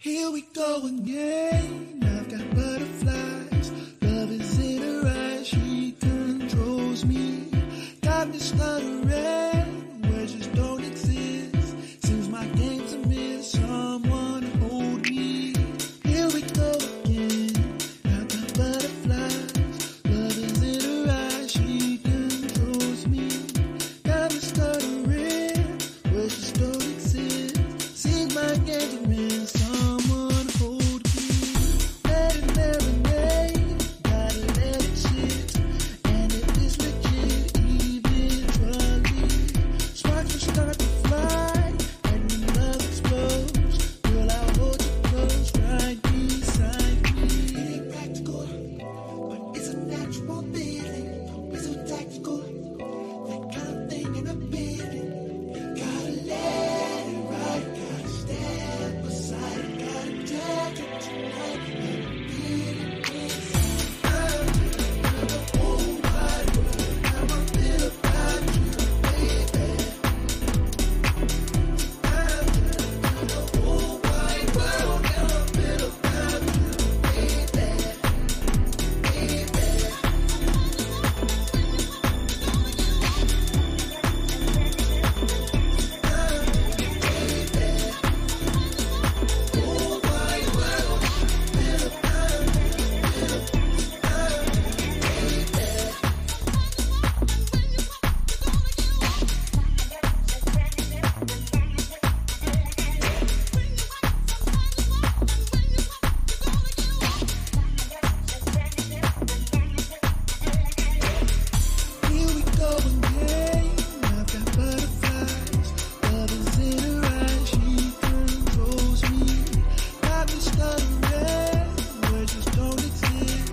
Here we go again. I've got butterflies. Love is in her eyes. She controls me. Got me stuttering. Words just don't exist. Seems my game's a miss. Someone hold me. Here we go again. I've got butterflies. Love is in her eyes. She controls me. Got me stuttering. Words just don't exist. Seems my game's a miss. Someone hold me. Let it marinate. Gotta let it sit. And if it's legit, eventually sparks will start to fly. And when love explodes, girl, I'll hold you close right beside me. It ain't practical, but it's a natural feeling. Don't be so tactical. That kind of thing in a feeling. Gotta let it ride. Gotta stand beside it. Gotta take it tonight. And feel it inside. I'm the whole wide world. How I feel about you, baby. I'm the whole wide world. How I feel about you, baby. Here we go again. I've got butterflies. Love is in her eyes. She controls me. Got me stuttering. Words just don't exist.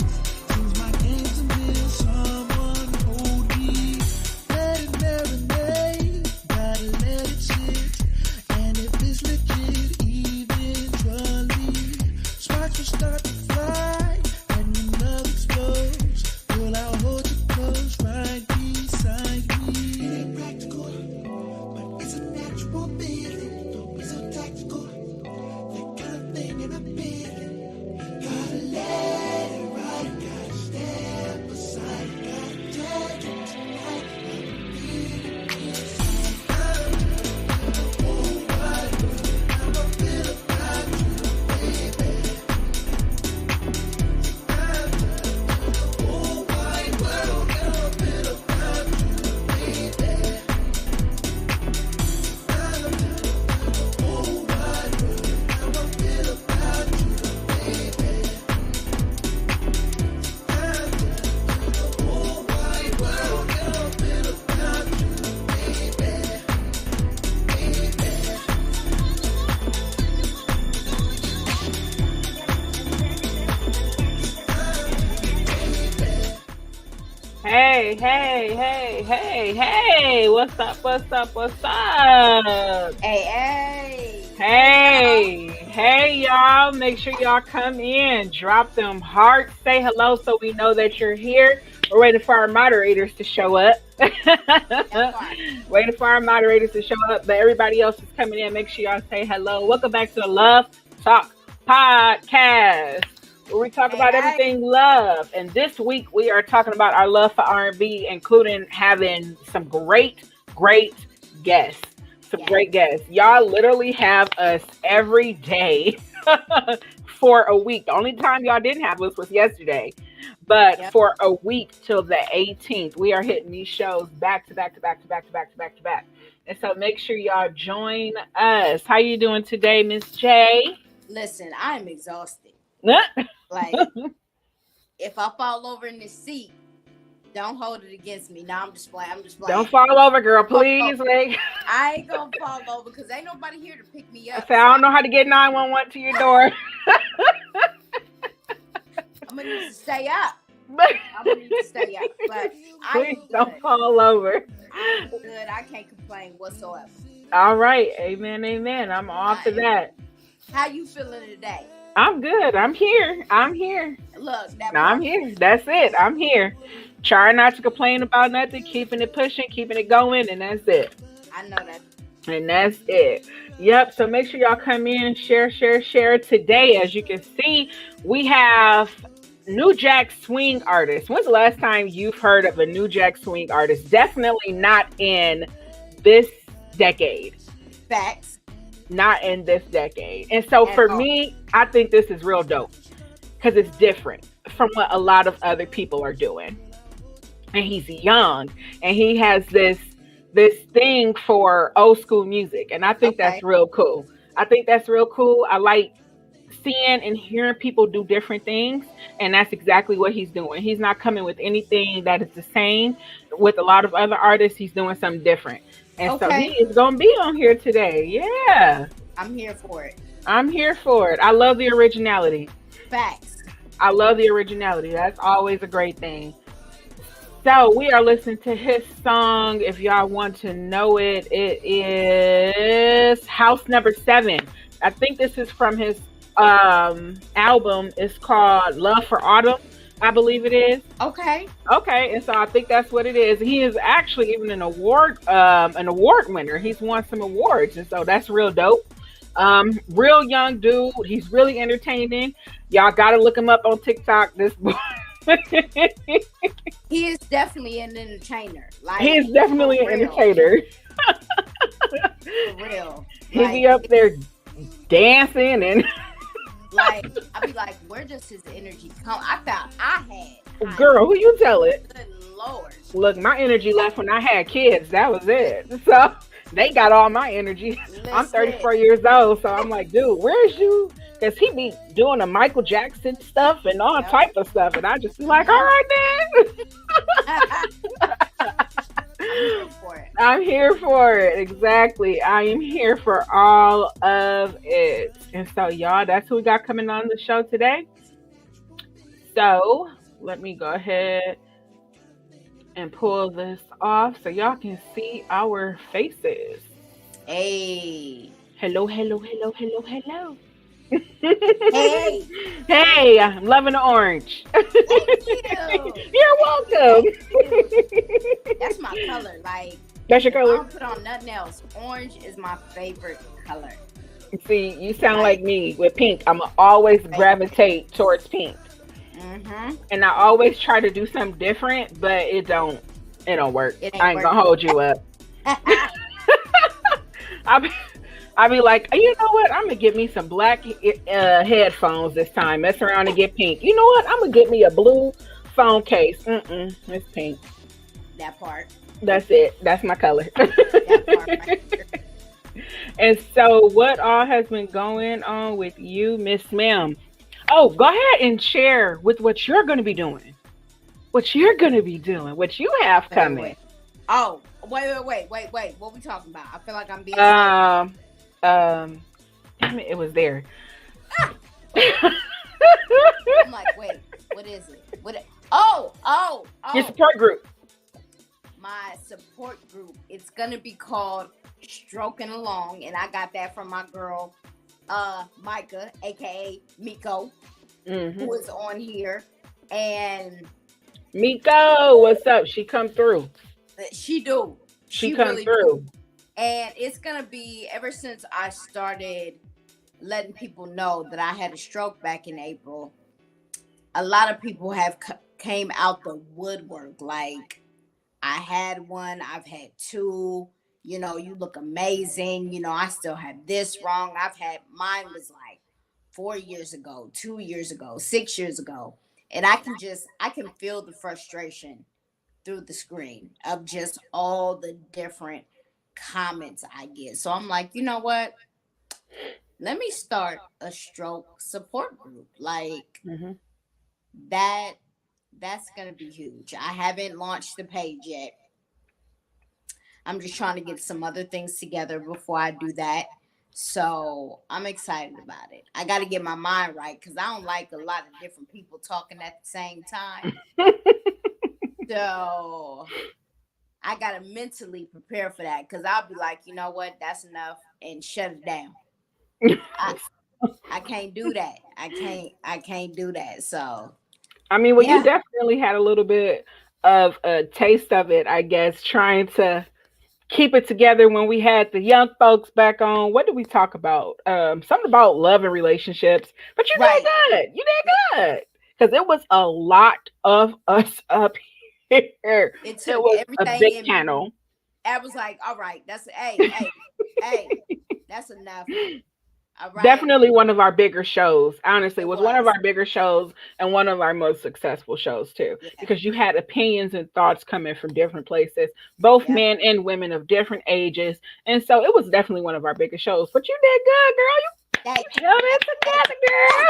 Seems my game's a miss. Someone hold me. Let it marinate. Gotta let it sit. And if it's legit, eventually sparks will start to fly. And when love explodes, girl, I'll hold you close right beside me. It ain't practical, but it's a natural feeling. Don't be so tactical. That kind of thing in a feeling. Gotta let it ride. Gotta stand beside it. Gotta take it tonight. And feel it inside. I'm the whole wide world. How I feel about you, baby. I'm the whole wide world. How I feel about you, baby. I'm the whole wide world. How I feel about you, baby. I'm the whole wide world. How I feel about you, baby. Hey, hey, hey, hey, hey. What's up? What's up? What's up? Hey, y'all. Make sure y'all come in. Drop them hearts. Say hello so we know that you're here. We're waiting for our moderators to show up. Waiting for our moderators to show up. But everybody else is coming in. Make sure y'all say hello. Welcome back to the Love Talk Podcast, where we talk about everything love. And this week we are talking about our love for R&B, including having some great guests. Great guests. Y'all literally have us every day for a week. The only time y'all didn't have us was yesterday. But for a week till the 18th, we are hitting these shows back to back. And so make sure y'all join us. How you doing today, Miss J? Listen, I'm exhausted. Like, if I fall over in this seat, don't hold it against me. No, I'm just playing. Don't fall over, girl, please. Like, I ain't gonna fall over because ain't nobody here to pick me up. I don't know how to get 911 to your door. I'm gonna need to stay up. But please don't fall over. I'm good. I can't complain whatsoever. All right. Amen. I'm off to that. How you feeling today? I'm good. I'm here. Look, I'm here. That's it. I'm here. Trying not to complain about nothing, keeping it pushing, keeping it going, and that's it. I know that. And that's it. Yep. So make sure y'all come in, share, share, share. Today, as you can see, we have New Jack Swing artists. When's the last time you've heard of a New Jack Swing artist? Definitely not in this decade. Facts. Not in this decade. And so At for all. me, I think this is real dope because it's different from what a lot of other people are doing. And he's young and he has this thing for old school music, and I think that's Okay. real cool. I think that's real cool. I like seeing and hearing people do different things, and that's exactly what he's doing. He's not coming with anything that is the same with a lot of other artists. He's doing something different, and so he Okay. is going to be on here today. Yeah, I'm here for it. I'm here for it. I love the originality. Facts. I love the originality. That's always a great thing. So we are listening to his song. If y'all want to know it, it is House Number 7. I think this is from his album. It's called Love for Autumn, I believe it is. Okay. Okay, and so I think that's what it is. He is actually even an award winner. He's won some awards, and so that's real dope. Real young dude. He's really entertaining. Y'all gotta look him up on TikTok. This boy. He is definitely an entertainer. Like He is definitely an for real. entertainer. For real. He Like, be up there dancing and like I be like, where does his energy come? I had girl, who you tell it? good Lord. Look, my energy left when I had kids. That was it. So they got all my energy. I'm Listen. 34 years old, so I'm like, dude, where's you? Because he be doing a Michael Jackson stuff and all Yep. type of stuff, and I just be like, all right, then. I'm here for it. I'm here for it. Exactly. I am here for all of it. And so, y'all, that's who we got coming on the show today. So, let me go ahead and pull this off so y'all can see our faces. Hey. Hello, hello, hello, hello, hello. Hey. Hey, I'm loving the orange. Thank you. You're welcome. That's my color. Like, That's your if I color. don't put on nothing else, orange is my favorite color. See, you sound like me with pink. I'm always gravitate towards pink. Mm-hmm. And I always try to do something different, but it don't work. It ain't I ain't gonna working. hold you up. I be like, you know what? I'm gonna get me some black headphones this time. Mess around and get pink. You know what? I'm gonna get me a blue phone case. It's pink. That part. That's it. That's my color. That part right there. And so, what all has been going on with you, Miss Ma'am? Oh, go ahead and share with what you're gonna be doing. What you're gonna be doing. What you have coming. Wait. Oh, wait. What we talking about? I feel like I'm being. Damn it, it was there. I'm like, wait, what is it? Oh. Your support group. My support group. It's gonna be called Stroking Along, and I got that from my girl, Micah, aka Miko, Mm-hmm. who is on here, and Miko, what's up? She come through. she do. She come really through. do. And it's gonna be ever since I started letting people know that I had a stroke back in April. A lot of people have came out the woodwork. Like, I had one, I've had two. You know, you look amazing. You know, I still have this wrong. Mine was like 4 years ago, 2 years ago, 6 years ago. And I can feel the frustration through the screen of just all the different comments I get. So I'm like, you know what? Let me start a stroke support group. Like, Mm-hmm. that's gonna be huge. I haven't launched the page yet. I'm just trying to get some other things together before I do that. So I'm excited about it. I got to get my mind right because I don't like a lot of different people talking at the same time. So I got to mentally prepare for that because I'll be like, you know what? That's enough and shut it down. I can't do that. I can't do that. So I mean, well, yeah. you definitely had a little bit of a taste of it, I guess, trying to keep it together when we had the young folks back on. What did we talk about? Something about love and relationships. But you Right. did good. You did good. Because it was a lot of us up here. It It took was a everything big in me. panel. I was like, all right, that's hey, that's enough. All right. Definitely one of our bigger shows. Honestly, It was one of was. our bigger shows and one of our most successful shows too, Yeah. because you had opinions and thoughts coming from different places, both Yep. men and women of different ages, and so it was definitely one of our biggest shows. But you did good, girl. Thank You you. held Thank you. it together, girl.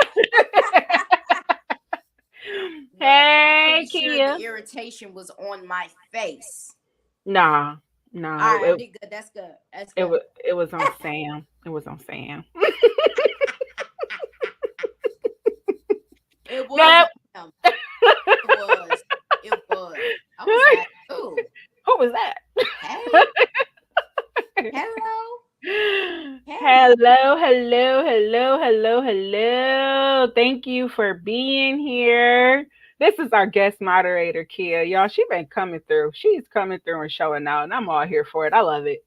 Look, I'm Hey, pretty sure Kia. the irritation was on my face. Nah, All nah. right, I did good. That's good. That's It good. was it was on Sam. It was on Sam. It was Nope. on him. It was. It was. I was like, ooh, Who was that? hey, hello, hello. Hello, hello, hello, hello, hello. Thank you for being here. This is our guest moderator, Kia. Y'all, she been coming through. She's coming through and showing out, and I'm all here for it. I love it.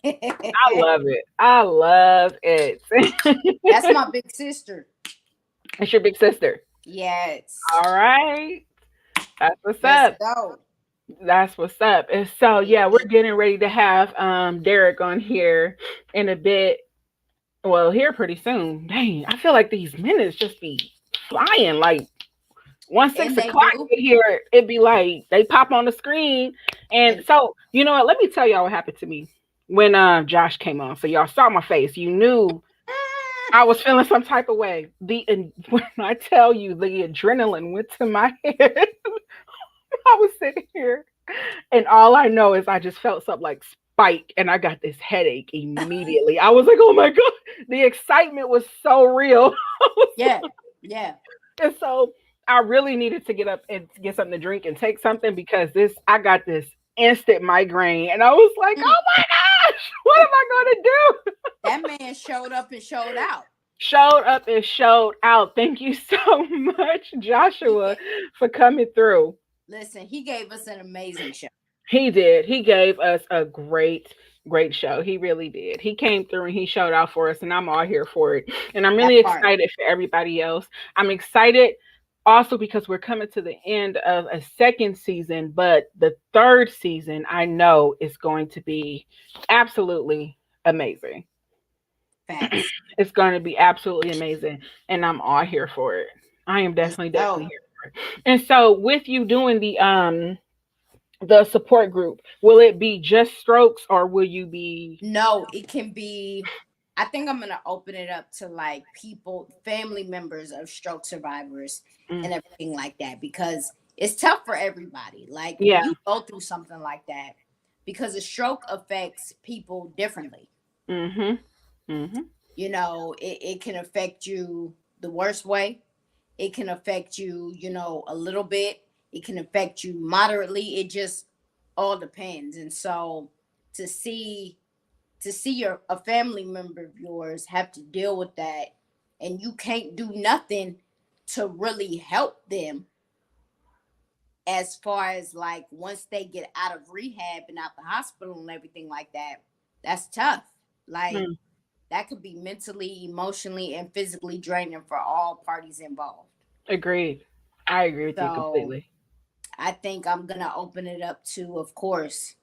I love it. I love it. That's my big sister. It's your big sister. Yes. All right. That's what's Let's up. go. That's what's up. And so yeah, we're getting ready to have Derric on here in a bit. Well, here pretty soon. Dang, I feel like these minutes just be flying. Like once six And they o'clock do. get here, it'd be like they pop on the screen. And And so you know what? Let me tell y'all what happened to me when Josh came on. So y'all saw my face. You knew I was feeling some type of way. When I tell you the adrenaline went to my head, I was sitting here and all I know is I just felt something like spike and I got this headache immediately. I was like, oh my God. The excitement was so real. yeah, yeah. And so I really needed to get up and get something to drink and take something because I got this instant migraine. And I was like, Mm. oh my gosh, what am I going to do? That man showed up and showed out. Showed up and showed out. Thank you so much, He Joshua, gave, for coming through. listen, he gave us an amazing show. He did. He gave us a great show. He really did. He came through and he showed out for us, and I'm all here for it. And I'm That really part. excited for everybody else. I'm excited also because we're coming to the end of a second season, but the third season I know is going to be absolutely amazing. Facts. It's going to be absolutely amazing, and I'm all here for it. I am Let's definitely go. here for it. And so, with you doing the support group, will it be just strokes or will you be No, it can be. I think I'm gonna open it up to like people, family members of stroke survivors, mm, and everything like that because it's tough for everybody. Like when yeah. you go through something like that, because a stroke affects people differently. Mhm. Mhm. It can affect you the worst way. It can affect you, a little bit. It can affect you moderately. It just all depends. And so to see your a family member of yours have to deal with that and you can't do nothing to really help them as far as like once they get out of rehab and out the hospital and everything like that, that's tough. Like Mm. that could be mentally, emotionally, and physically draining for all parties involved. Agreed. I agree with you So completely. I think I'm gonna open it up to, of course,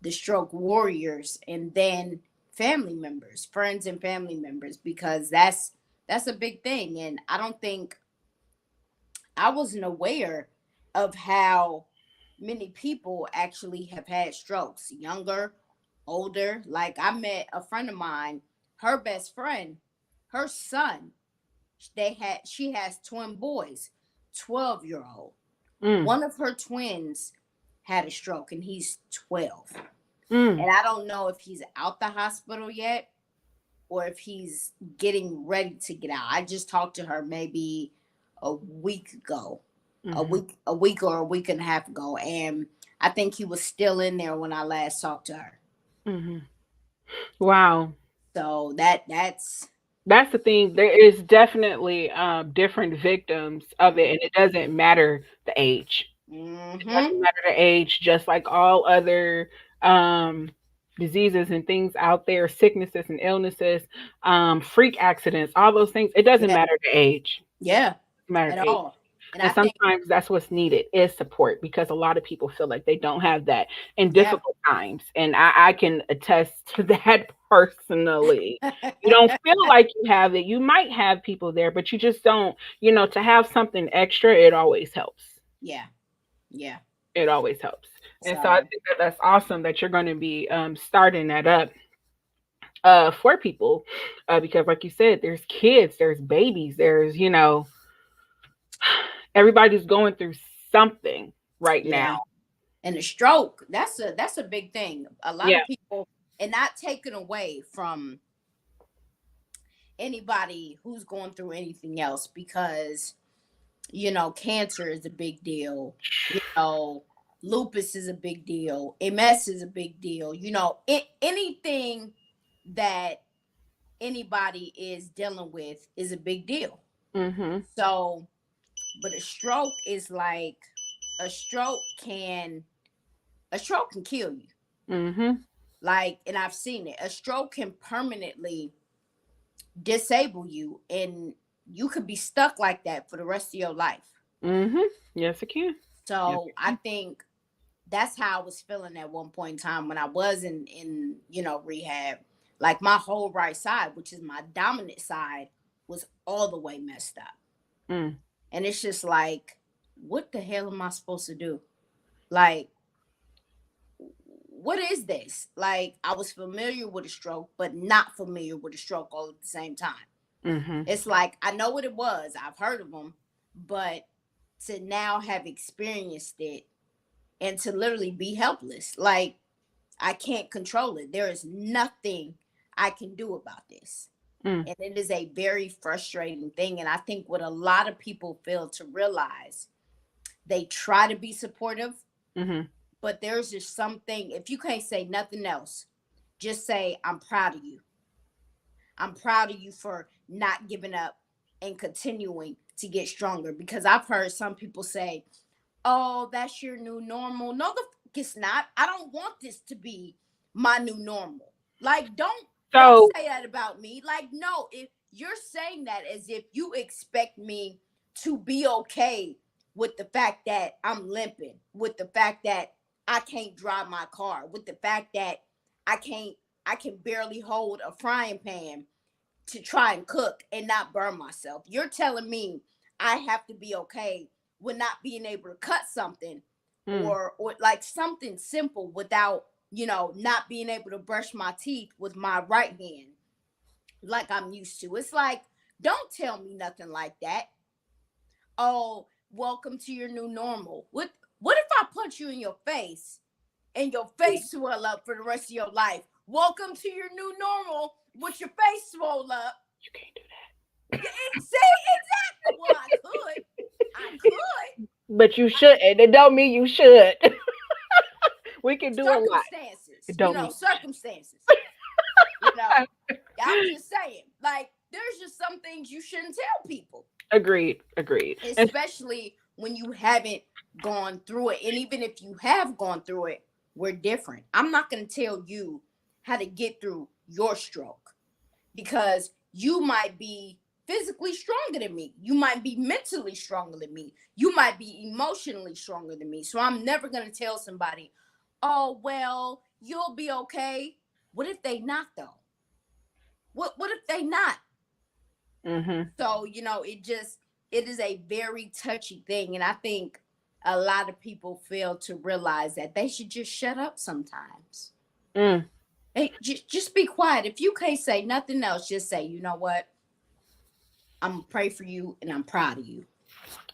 the stroke warriors and then family members, friends and family members, because that's a big thing. And I don't think I wasn't aware of how many people actually have had strokes, younger, older. Like I met a friend of mine, her best friend, her son, she has twin boys, 12-year-old. Mm. One of her twins had a stroke and he's 12. Mm. And I don't know if he's out the hospital yet or if he's getting ready to get out. I just talked to her maybe a week ago, Mhm. a week or a week and a half ago, and I think he was still in there when I last talked to her. Mhm. Wow. So that's That's the thing. There is definitely different victims of it, and it doesn't matter the age. It mm-hmm. doesn't matter the age, just like all other um diseases and things out there, sicknesses and illnesses, freak accidents, all those things. It doesn't Yeah. matter the age. Yeah. It doesn't matter At the age. all. And And I think, sometimes that's what's needed is support because a lot of people feel like they don't have that in yeah. difficult times. And I can attest to that personally. You don't feel like you have it. You might have people there, but you just don't, to have something extra, it always helps. Yeah. Yeah. It always helps. And so I So, think that that's awesome that you're going to be starting that up for people because, like you said, there's kids, there's babies, there's, everybody's going through something right now. yeah. And the stroke, that's a big thing. A lot Yeah. of people, and not taken away from anybody who's going through anything else, because cancer is a big deal. Lupus is a big deal. MS is a big deal. Anything that anybody is dealing with is a big deal. Mm-hmm. So, but a stroke is like, a stroke can kill you. Mm-hmm. Like, and I've seen it. A stroke can permanently disable you, and you could be stuck like that for the rest of your life. Mm-hmm. Yes, it can. So I think that's how I was feeling at one point in time when I was in rehab. Like, my whole right side, which is my dominant side, was all the way messed up. Mm. And it's just like, what the hell am I supposed to do? Like, what is this? Like, I was familiar with a stroke, but not familiar with a stroke all at the same time. Mm-hmm. It's like, I know what it was. I've heard of them, but to now have experienced it and to literally be helpless, like, I can't control it. There is nothing I can do about this. Mm. And it is a very frustrating thing. And I think what a lot of people fail to realize, they try to be supportive, Mm-hmm. but there's just something, if you can't say nothing else, just say, I'm proud of you. I'm proud of you for not giving up and continuing to get stronger. Because I've heard some people say, oh, that's your new normal. No, the fuck it's not. I don't want this to be my new normal. Like, don't say that about me. Like, no, if you're saying that as if you expect me to be okay with the fact that I'm limping, with the fact that I can't drive my car, with the fact that I can barely hold a frying pan to try and cook and not burn myself. You're telling me I have to be okay with not being able to cut something, or like something simple, without not being able to brush my teeth with my right hand like I'm used to. It's like, don't tell me nothing like that. Oh, welcome to your new normal. What if I punch you in your face and your face swell up for the rest of your life? Welcome to your new normal with your face swole up. You can't do that. See, exactly. Well, I could. But you should, and it don't mean you should. We can do a lot. Circumstances. Circumstances. I'm just saying, like, there's just some things you shouldn't tell people. Agreed. Especially when you haven't gone through it. And even if you have gone through it, we're different. I'm not going to tell you how to get through your stroke, because you might be physically stronger than me. You might be mentally stronger than me. You might be emotionally stronger than me. So I'm never going to tell somebody, oh, well, you'll be okay. What if they not, though? What if they not? Mm-hmm. So, it is a very touchy thing. And I think a lot of people fail to realize that they should just shut up sometimes. Hey, just be quiet. If you can't say nothing else, just say, you know what? I'm going to pray for you, and I'm proud of you.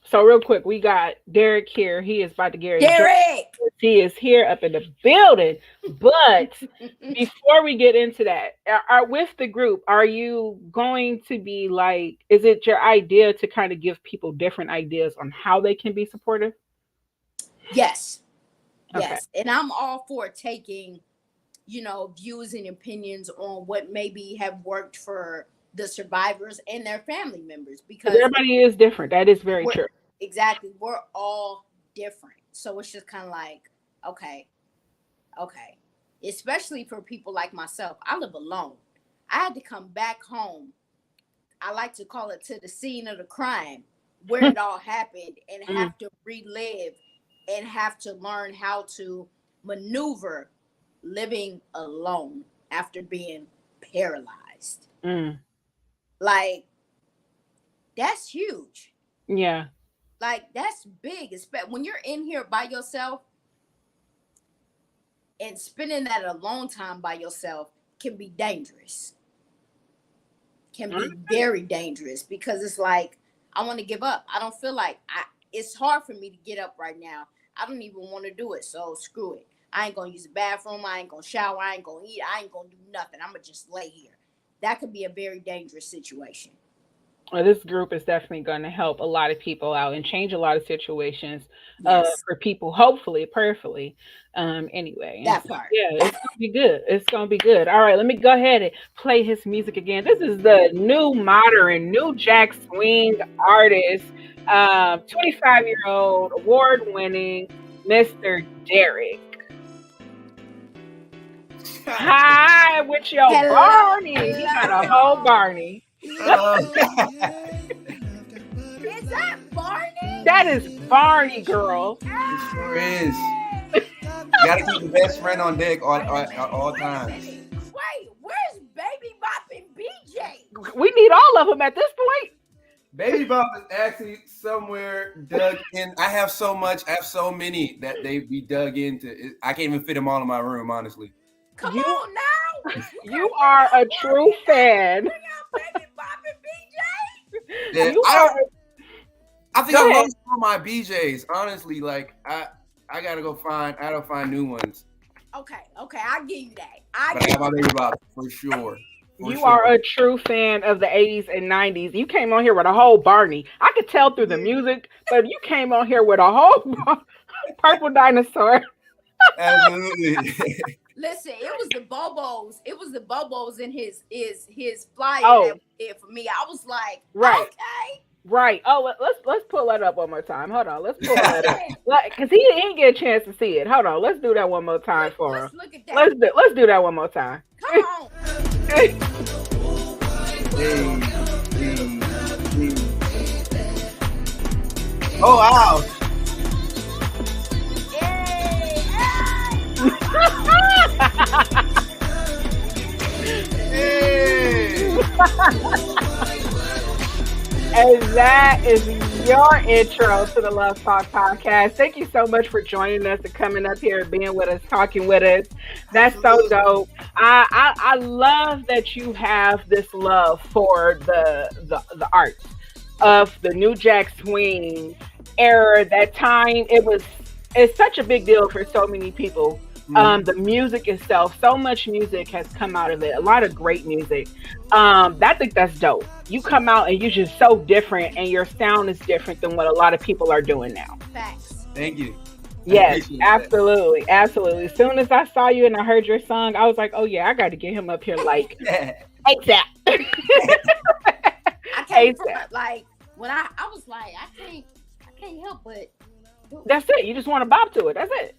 So real quick, we got Derric here. He is about to get Derric! He is here up in the building. But before we get into that, with the group, are you going to be like, is it your idea to kind of give people different ideas on how they can be supportive? Yes. Okay. Yes. And I'm all for taking, views and opinions on what maybe have worked for the survivors and their family members, because everybody is different. That is very true. Exactly. We're all different. So it's just kind of like, okay. especially for people like myself. I live alone. I had to come back home. I like to call it to the scene of the crime where it all happened and have to relive and have to learn how to maneuver living alone after being paralyzed. Like, that's huge. Yeah. Like, that's big. When you're in here by yourself, and spending that alone time by yourself can be dangerous. Can be very dangerous, because it's like, I want to give up. I don't feel like it's hard for me to get up right now. I don't even want to do it. So screw it. I ain't going to use the bathroom. I ain't going to shower. I ain't going to eat. I ain't going to do nothing. I'm going to just lay here. That could be a very dangerous situation. Well, this group is definitely going to help a lot of people out and change a lot of situations for people, hopefully, prayerfully. Anyway, that part. Yeah, it's going to be good. It's going to be good. All right, let me go ahead and play his music again. This is the new modern, new jack swing artist, 25-year-old, award-winning Mr. Derric. Hi, with your Barney. He got a whole Barney. Is that Barney? That is Barney, girl. It sure is. You gotta keep the best friend on deck all times. Wait, where's Baby Bop and BJ? We need all of them at this point. Baby Bop is actually somewhere dug in. I have so many that they be dug into. I can't even fit them all in my room, honestly. Come on now. You are a true fan. Bring out Baby Bop and BJ. Yeah, I think I lost all my BJs. Honestly, like I gotta find new ones. Okay, I'll give you that. But I have my Baby Bop for sure. You are a true fan of the 80s and 90s. You came on here with a whole Barney. I could tell through the music, but you came on here with a whole purple dinosaur. Absolutely. Listen, it was the Bobos. It was the Bobos in his flyer that did for me. I was like, okay. Right. Oh, let's pull that up one more time. Hold on. Let's pull that up. Because he didn't get a chance to see it. Hold on. Let's do that one more time for him. Look at that. Let's do that one more time. Come on. Hey. Oh, wow. Hey. And that is your intro to the Love Talk podcast. Thank you so much for joining us and coming up here and being with us, talking with us. That's so dope. I love that you have this love for the art of the New Jack Swing era. That time, it's such a big deal for so many people. The music itself, so much music has come out of it. A lot of great music. I think that's dope. You come out and you're just so different, and your sound is different than what a lot of people are doing now. Facts. Thank you. Yes, absolutely. Absolutely. As soon as I saw you and I heard your song, I was like, oh yeah, I got to get him up here like ASAP. I can't like when I was like, I can't help but. That's it. You just want to bop to it. That's it.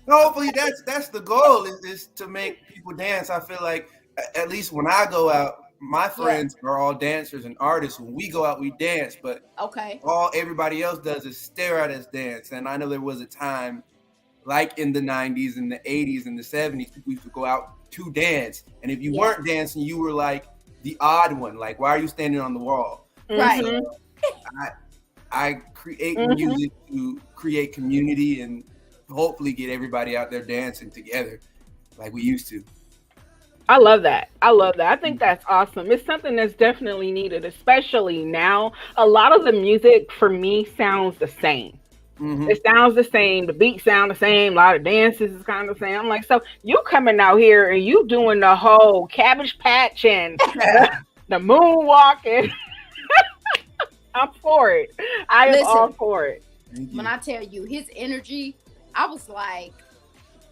Hopefully that's the goal is to make people dance. I feel like at least when I go out, my friends are all dancers and artists. When we go out, we dance, but all everybody else does is stare at us dance. And I know there was a time, like in the 90s and the 80s and the 70s, people used to go out to dance. And if you weren't dancing, you were like the odd one. Like, why are you standing on the wall? Right. So, I create music to create community and hopefully get everybody out there dancing together like we used to. I love that. I think that's awesome. It's something that's definitely needed, especially now. A lot of the music for me sounds the same. It sounds the same. The beats sound the same. A lot of dances is kind of the same. I'm like, so you coming out here and you doing the whole Cabbage Patch and the moonwalk, and I'm for it. I am all for it. When I tell you his energy, I was like,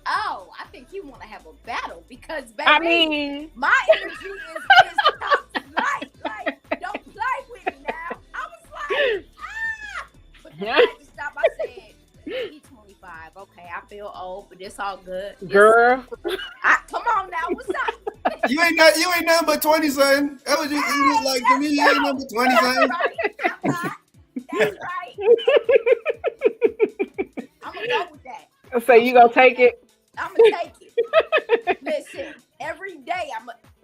oh, I think you want to have a battle because, baby, I mean, my energy is top flight. Like, don't play with me now. I was like, ah! But then I had to stop. I said, he's 25. Okay, I feel old, but it's all good. Girl. Come on now, what's up? You ain't nothing but 20 something. That was just like to me, you ain't nothing but 20 something. That's right. I'm gonna go with that. So you gonna take it? I'm gonna take it. Listen, every day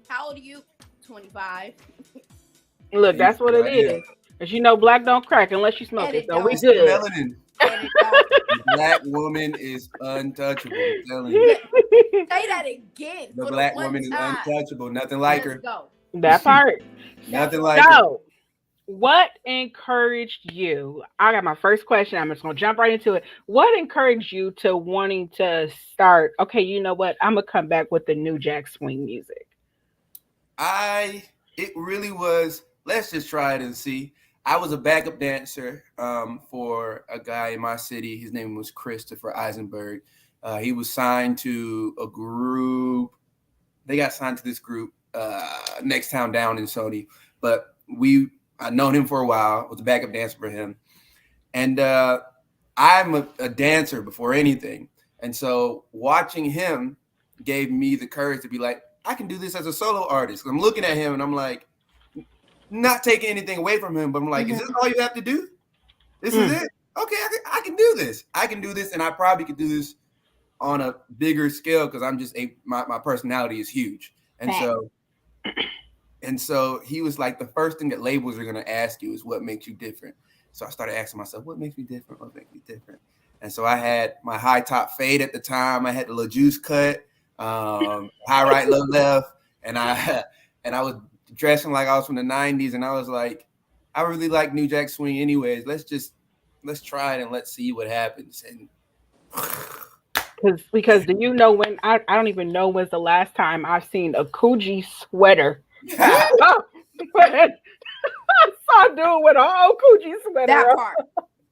how old are you? 25. Look, that's what it is. Cause you know, black don't crack unless you smoke it. So we good. Melanin. The black woman is untouchable. I'm telling you. Say that again. The black woman is untouchable. Nothing like her. Go. That part. Nothing like her. So, what encouraged you? I got my first question. I'm just gonna jump right into it. What encouraged you to wanting to start? Okay, you know what? I'm gonna come back with the New Jack Swing music. It really was. Let's just try it and see. I was a backup dancer for a guy in my city. His name was Christopher Eisenberg. He was signed to a group. They got signed to this group, Next Town Down in Sony. But I'd known him for a while. I was a backup dancer for him. And I'm a dancer before anything. And so watching him gave me the courage to be like, I can do this as a solo artist. I'm looking at him and I'm like, not taking anything away from him, but I'm like, is this all you have to do? This is it? Okay, I can do this. I can do this, and I probably could do this on a bigger scale because I'm just my personality is huge. And so he was like, the first thing that labels are gonna ask you is what makes you different. So I started asking myself, what makes me different? What makes me different? And so I had my high top fade at the time. I had the little juice cut, high right, low left, and I was dressing like I was from the 90s, and I was like, I really like New Jack Swing anyways. Let's try it and let's see what happens. And because do you know when I don't even know when's the last time I've seen a Coogee sweater. I saw a dude with a whole Coogee sweater. That part.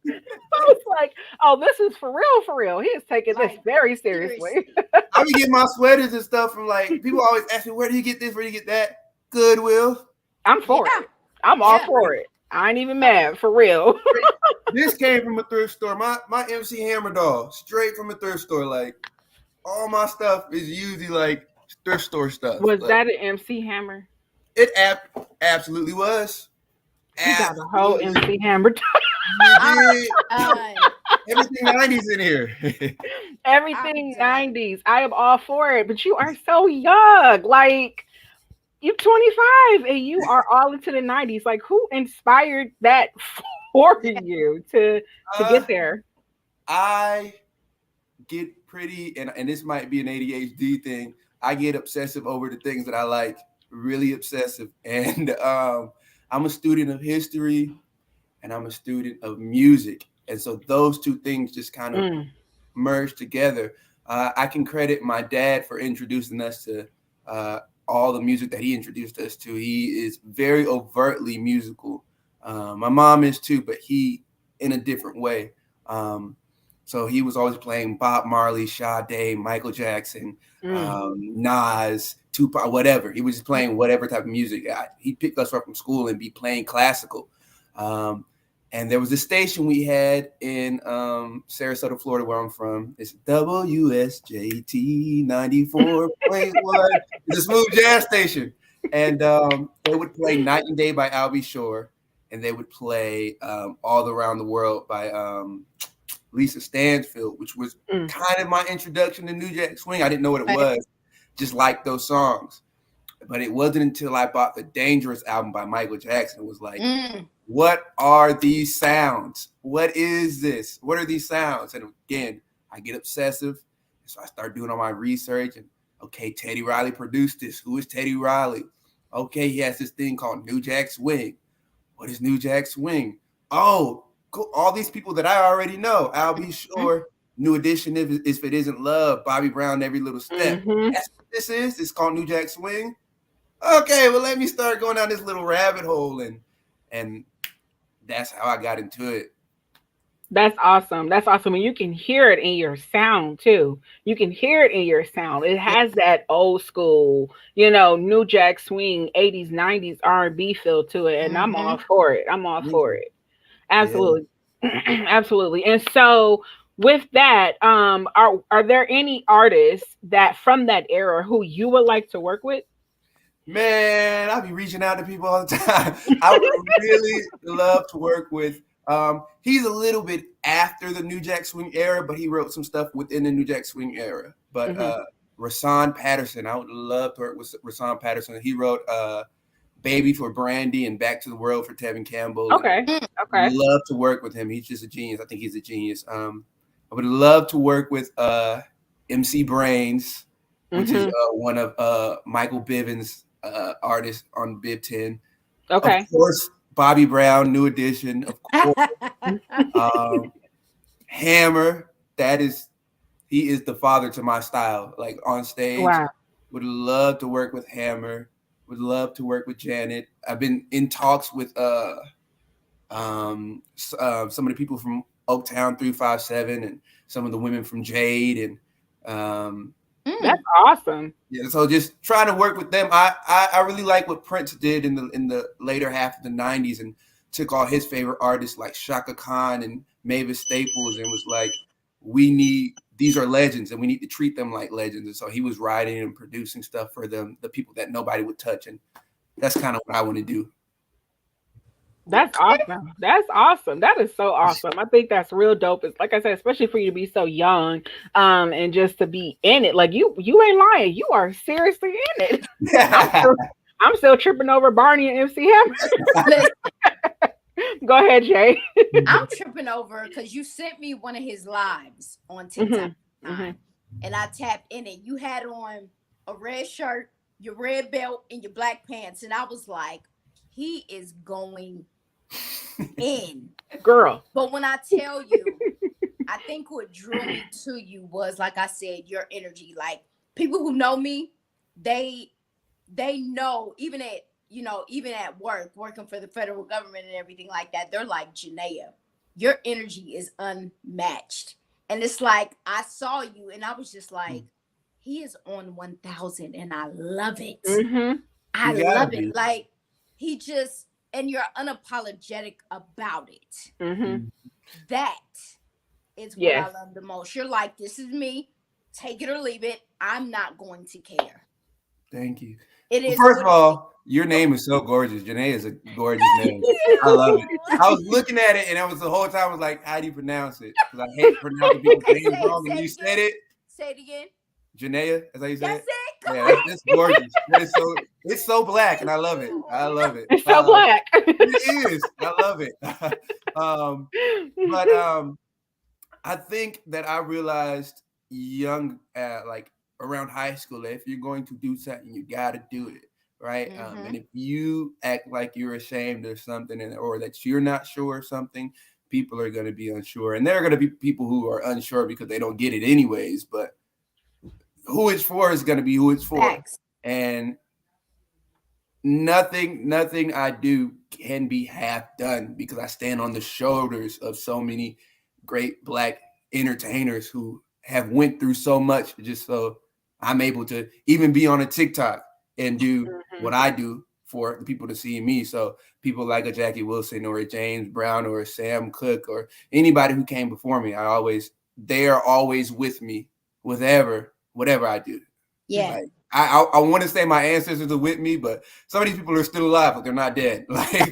I was like, oh, this is for real. He is taking this very seriously. I would get my sweaters and stuff from like, people always ask me, where do you get this? Where do you get that? Goodwill. I'm for it. I'm all for it. I ain't even mad, for real. This came from a thrift store. My MC Hammer doll, straight from a thrift store. Like, all my stuff is usually like thrift store stuff. Was that an MC Hammer? It absolutely was. You got a whole MC Hammer Everything 90s in here. Everything 90s. I am all for it, but you are so young. Like, you're 25 and you are all into the 90s. Like, who inspired that for you to get there? I get pretty, and this might be an ADHD thing, I get obsessive over the things that I like, really obsessive. And I'm a student of history and I'm a student of music. And so those two things just kind of merge together. I can credit my dad for introducing us to all the music that he introduced us to. He is very overtly musical. My mom is too, but he in a different way. So he was always playing Bob Marley, Sade, Michael Jackson, Nas, Tupac, whatever. He was just playing whatever type of music. He picked us up from school and be playing classical. And there was a station we had in Sarasota, Florida, where I'm from. It's WSJT 94.1. It's a smooth jazz station. And they would play Night and Day by Albie Shore. And they would play All Around the World by Lisa Stansfield, which was kind of my introduction to New Jack Swing. I didn't know what it was, just like those songs. But it wasn't until I bought the Dangerous album by Michael Jackson. It was like, what are these sounds? What is this? What are these sounds? And again, I get obsessive. So I start doing all my research. And okay, Teddy Riley produced this. Who is Teddy Riley? Okay, he has this thing called New Jack Swing. What is New Jack Swing? Oh, cool. All these people that I already know. Albie Shore, New Edition, If It Isn't Love, Bobby Brown, Every Little Step. That's what this is. It's called New Jack Swing. Okay, well, let me start going down this little rabbit hole. And that's how I got into it. That's awesome. That's awesome. And you can hear it in your sound too. You can hear it in your sound. It has that old school, New Jack Swing, 80s, 90s R&B feel to it. And I'm all for it. I'm all for it. Absolutely. Yeah. Absolutely. And so with that, are there any artists that from that era who you would like to work with? Man, I'll be reaching out to people all the time. I would really love to work with. He's a little bit after the New Jack Swing era, but he wrote some stuff within the New Jack Swing era. But Rasan Patterson, I would love to work with Rasan Patterson. He wrote Baby for Brandy and Back to the World for Tevin Campbell. Okay. Okay. Love to work with him. He's just a genius. I think he's a genius. I would love to work with MC Brains, which is one of Michael Bivins' artists on Bib 10. Okay. Of course, Bobby Brown, New Edition. Of course. Hammer, he is the father to my style. Like on stage, wow. Would love to work with Hammer. Would love to work with Janet. I've been in talks with some of the people from Oaktown 357 and some of the women from Jade and that's awesome. Yeah, so just trying to work with them. I really like what Prince did in the later half of the 90s and took all his favorite artists like Shaka Khan and Mavis Staples and was like, these are legends and we need to treat them like legends. And so he was writing and producing stuff for them, the people that nobody would touch. And that's kind of what I want to do. That's awesome. That's awesome. That is so awesome. I think that's real dope. It's like I said, especially for you to be so young, and just to be in it. Like you ain't lying. You are seriously in it. I'm still tripping over Barney and MC Hammer. Go ahead, Jay. I'm tripping over because you sent me one of his lives on TikTok, and I tapped in it. You had on a red shirt, your red belt, and your black pants, and I was like, he is going in, girl. But when I tell you, I think what drew me to you was, like I said, your energy. Like people who know me, they know, even at work, working for the federal government and everything like that, they're like, Janaea, your energy is unmatched. And it's like, I saw you and I was just like, he is on 1000 and I love it. I love it. Like he just, and you're unapologetic about it. That is what I love the most. You're like, this is me, take it or leave it. I'm not going to care. Thank you. It is. First of all, your name is so gorgeous. Janaea is a gorgeous name. I love it. I was looking at it and the whole time I was like, how do you pronounce it? Because I hate pronouncing people's names wrong. And you said it. Say it again. Janaea, is that you say it? Yeah, it's gorgeous. It's so black and I love it. I love it. It's so black. It is. I love it. But I think that I realized young, like around high school, that if you're going to do something, you got to do it. Right. And if you act like you're ashamed of something or that you're not sure of something, people are going to be unsure. And there are going to be people who are unsure because they don't get it anyways. But who it's for is going to be who it's for. Facts. And nothing I do can be half done because I stand on the shoulders of so many great Black entertainers who have went through so much just so I'm able to even be on a TikTok and do what I do for the people to see me. So people like a Jackie Wilson or a James Brown or a Sam Cooke or anybody who came before me, they are always with me, whatever I do. Yeah. Like, I want to say my ancestors are with me, but some of these people are still alive, but they're not dead. Like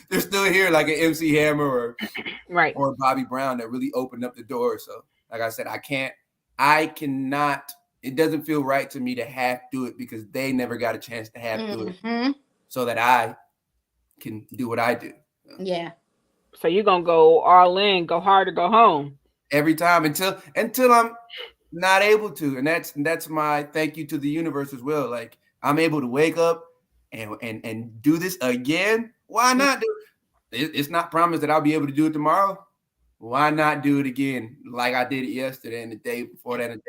they're still here, like an MC Hammer or Bobby Brown that really opened up the door. So like I said, I cannot. It doesn't feel right to me to half do it because they never got a chance to half do it, so that I can do what I do. Yeah. So you're gonna go all in, go hard or go home every time until I'm not able to, and that's my thank you to the universe as well. Like I'm able to wake up and do this again. Why not do it? It's not promised that I'll be able to do it tomorrow. Why not do it again like I did it yesterday and the day before that? And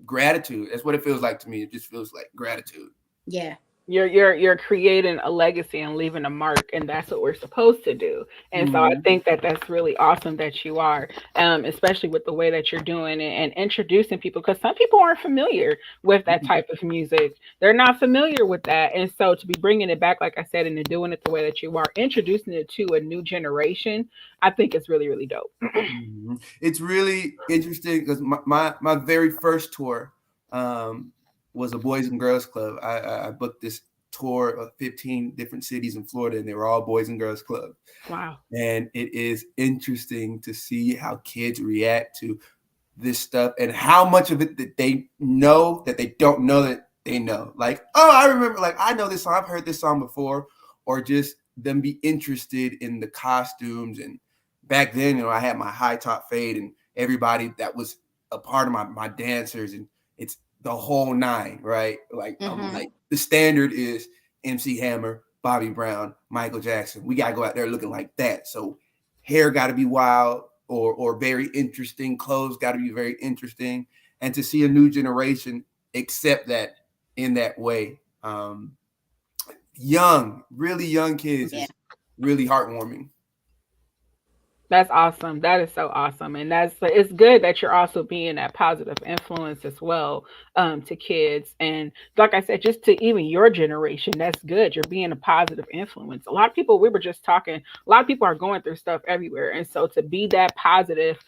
gratitude. That's what it feels like to me. It just feels like gratitude. Yeah. You're creating a legacy and leaving a mark, and that's what we're supposed to do. And so I think that that's really awesome that you are, especially with the way that you're doing it and introducing people, because some people aren't familiar with that type of music. They're not familiar with that, and so to be bringing it back, like I said, and doing it the way that you are, introducing it to a new generation, I think it's really really dope. It's really interesting because my very first tour was a Boys and Girls Club. I booked this tour of 15 different cities in Florida, and they were all Boys and Girls Club. Wow. And it is interesting to see how kids react to this stuff and how much of it that they know that they don't know that they know. Like, oh, I remember, like, I know this song, I've heard this song before, or just them be interested in the costumes. And back then, you know, I had my high top fade, and everybody that was a part of my dancers, and it's the whole nine, right? Like, like the standard is MC Hammer, Bobby Brown, Michael Jackson. We gotta go out there looking like that. So hair got to be wild or very interesting. Clothes got to be very interesting, and to see a new generation accept that in that way, young, really young kids, is really heartwarming. That's awesome. That is so awesome, and it's good that you're also being that positive influence as well, to kids. And like I said, just to even your generation, that's good. You're being a positive influence. A lot of people, we were just talking. A lot of people are going through stuff everywhere, and so to be that positive,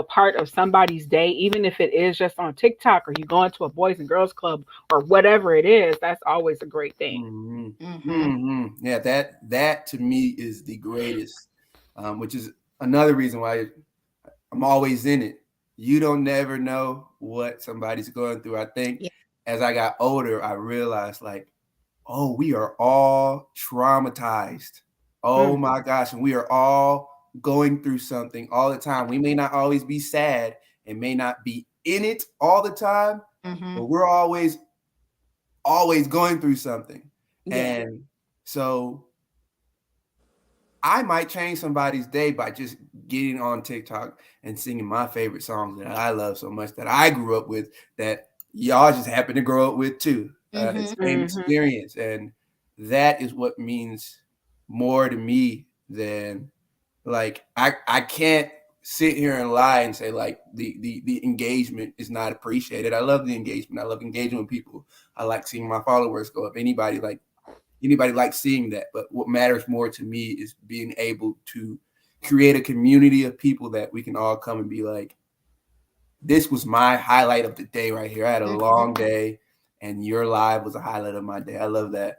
part of somebody's day, even if it is just on TikTok or you going to a Boys and Girls Club or whatever it is, that's always a great thing. Yeah, that to me is the greatest, which is another reason why I'm always in it. You don't never know what somebody's going through. I think as I got older, I realized, like, oh, we are all traumatized. Oh my gosh. And we are all going through something all the time. We may not always be sad and may not be in it all the time, but we're always going through something. And so I might change somebody's day by just getting on TikTok and singing my favorite songs that I love so much, that I grew up with, that y'all just happen to grow up with too. The same experience. And that is what means more to me than, like, I can't sit here and lie and say, like, the engagement is not appreciated. I love the engagement. I love engaging with people. I like seeing my followers go up. Anybody likes seeing that. But what matters more to me is being able to create a community of people that we can all come and be like, this was my highlight of the day right here. I had a long day, and your live was a highlight of my day. I love that.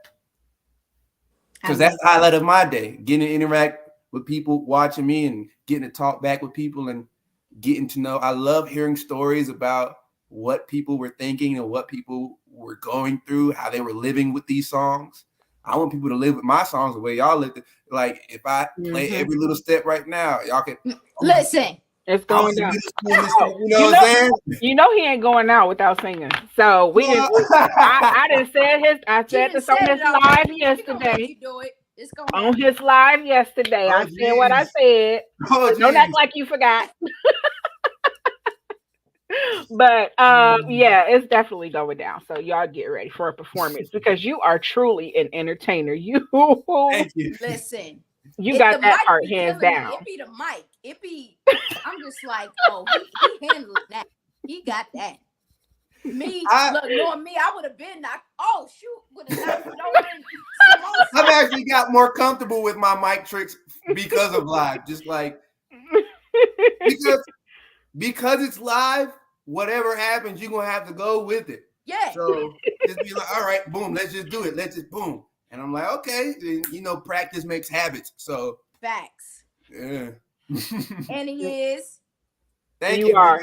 Because that's the highlight of my day, getting to interact with people watching me and getting to talk back with people and getting to know. I love hearing stories about what people were thinking and what people were going through, how they were living with these songs. I want people to live with my songs the way y'all lived. Like, if I play every little step right now, y'all can listen. It's going down. You know what I'm saying? You know he ain't going out without singing. So I didn't say his. I said this on his live yesterday. It's going on his live yesterday. I said what I said. Don't act like you forgot. But yeah, it's definitely going down. So y'all get ready for a performance, because you are truly an entertainer. Thank you. Listen. You got that part hands down. It be the mic. It be. I'm just like, oh, he handled that. He got that. Knowing me, I would have been knocked. Oh shoot, would have knocked it over. I've actually got more comfortable with my mic tricks because of live. Just like because it's live, whatever happens, you're gonna have to go with it. Yeah. So just be like, all right, boom, let's just do it. Let's just boom. And I'm like, okay, practice makes habits. So facts. Yeah. And he is. Thank you. Are.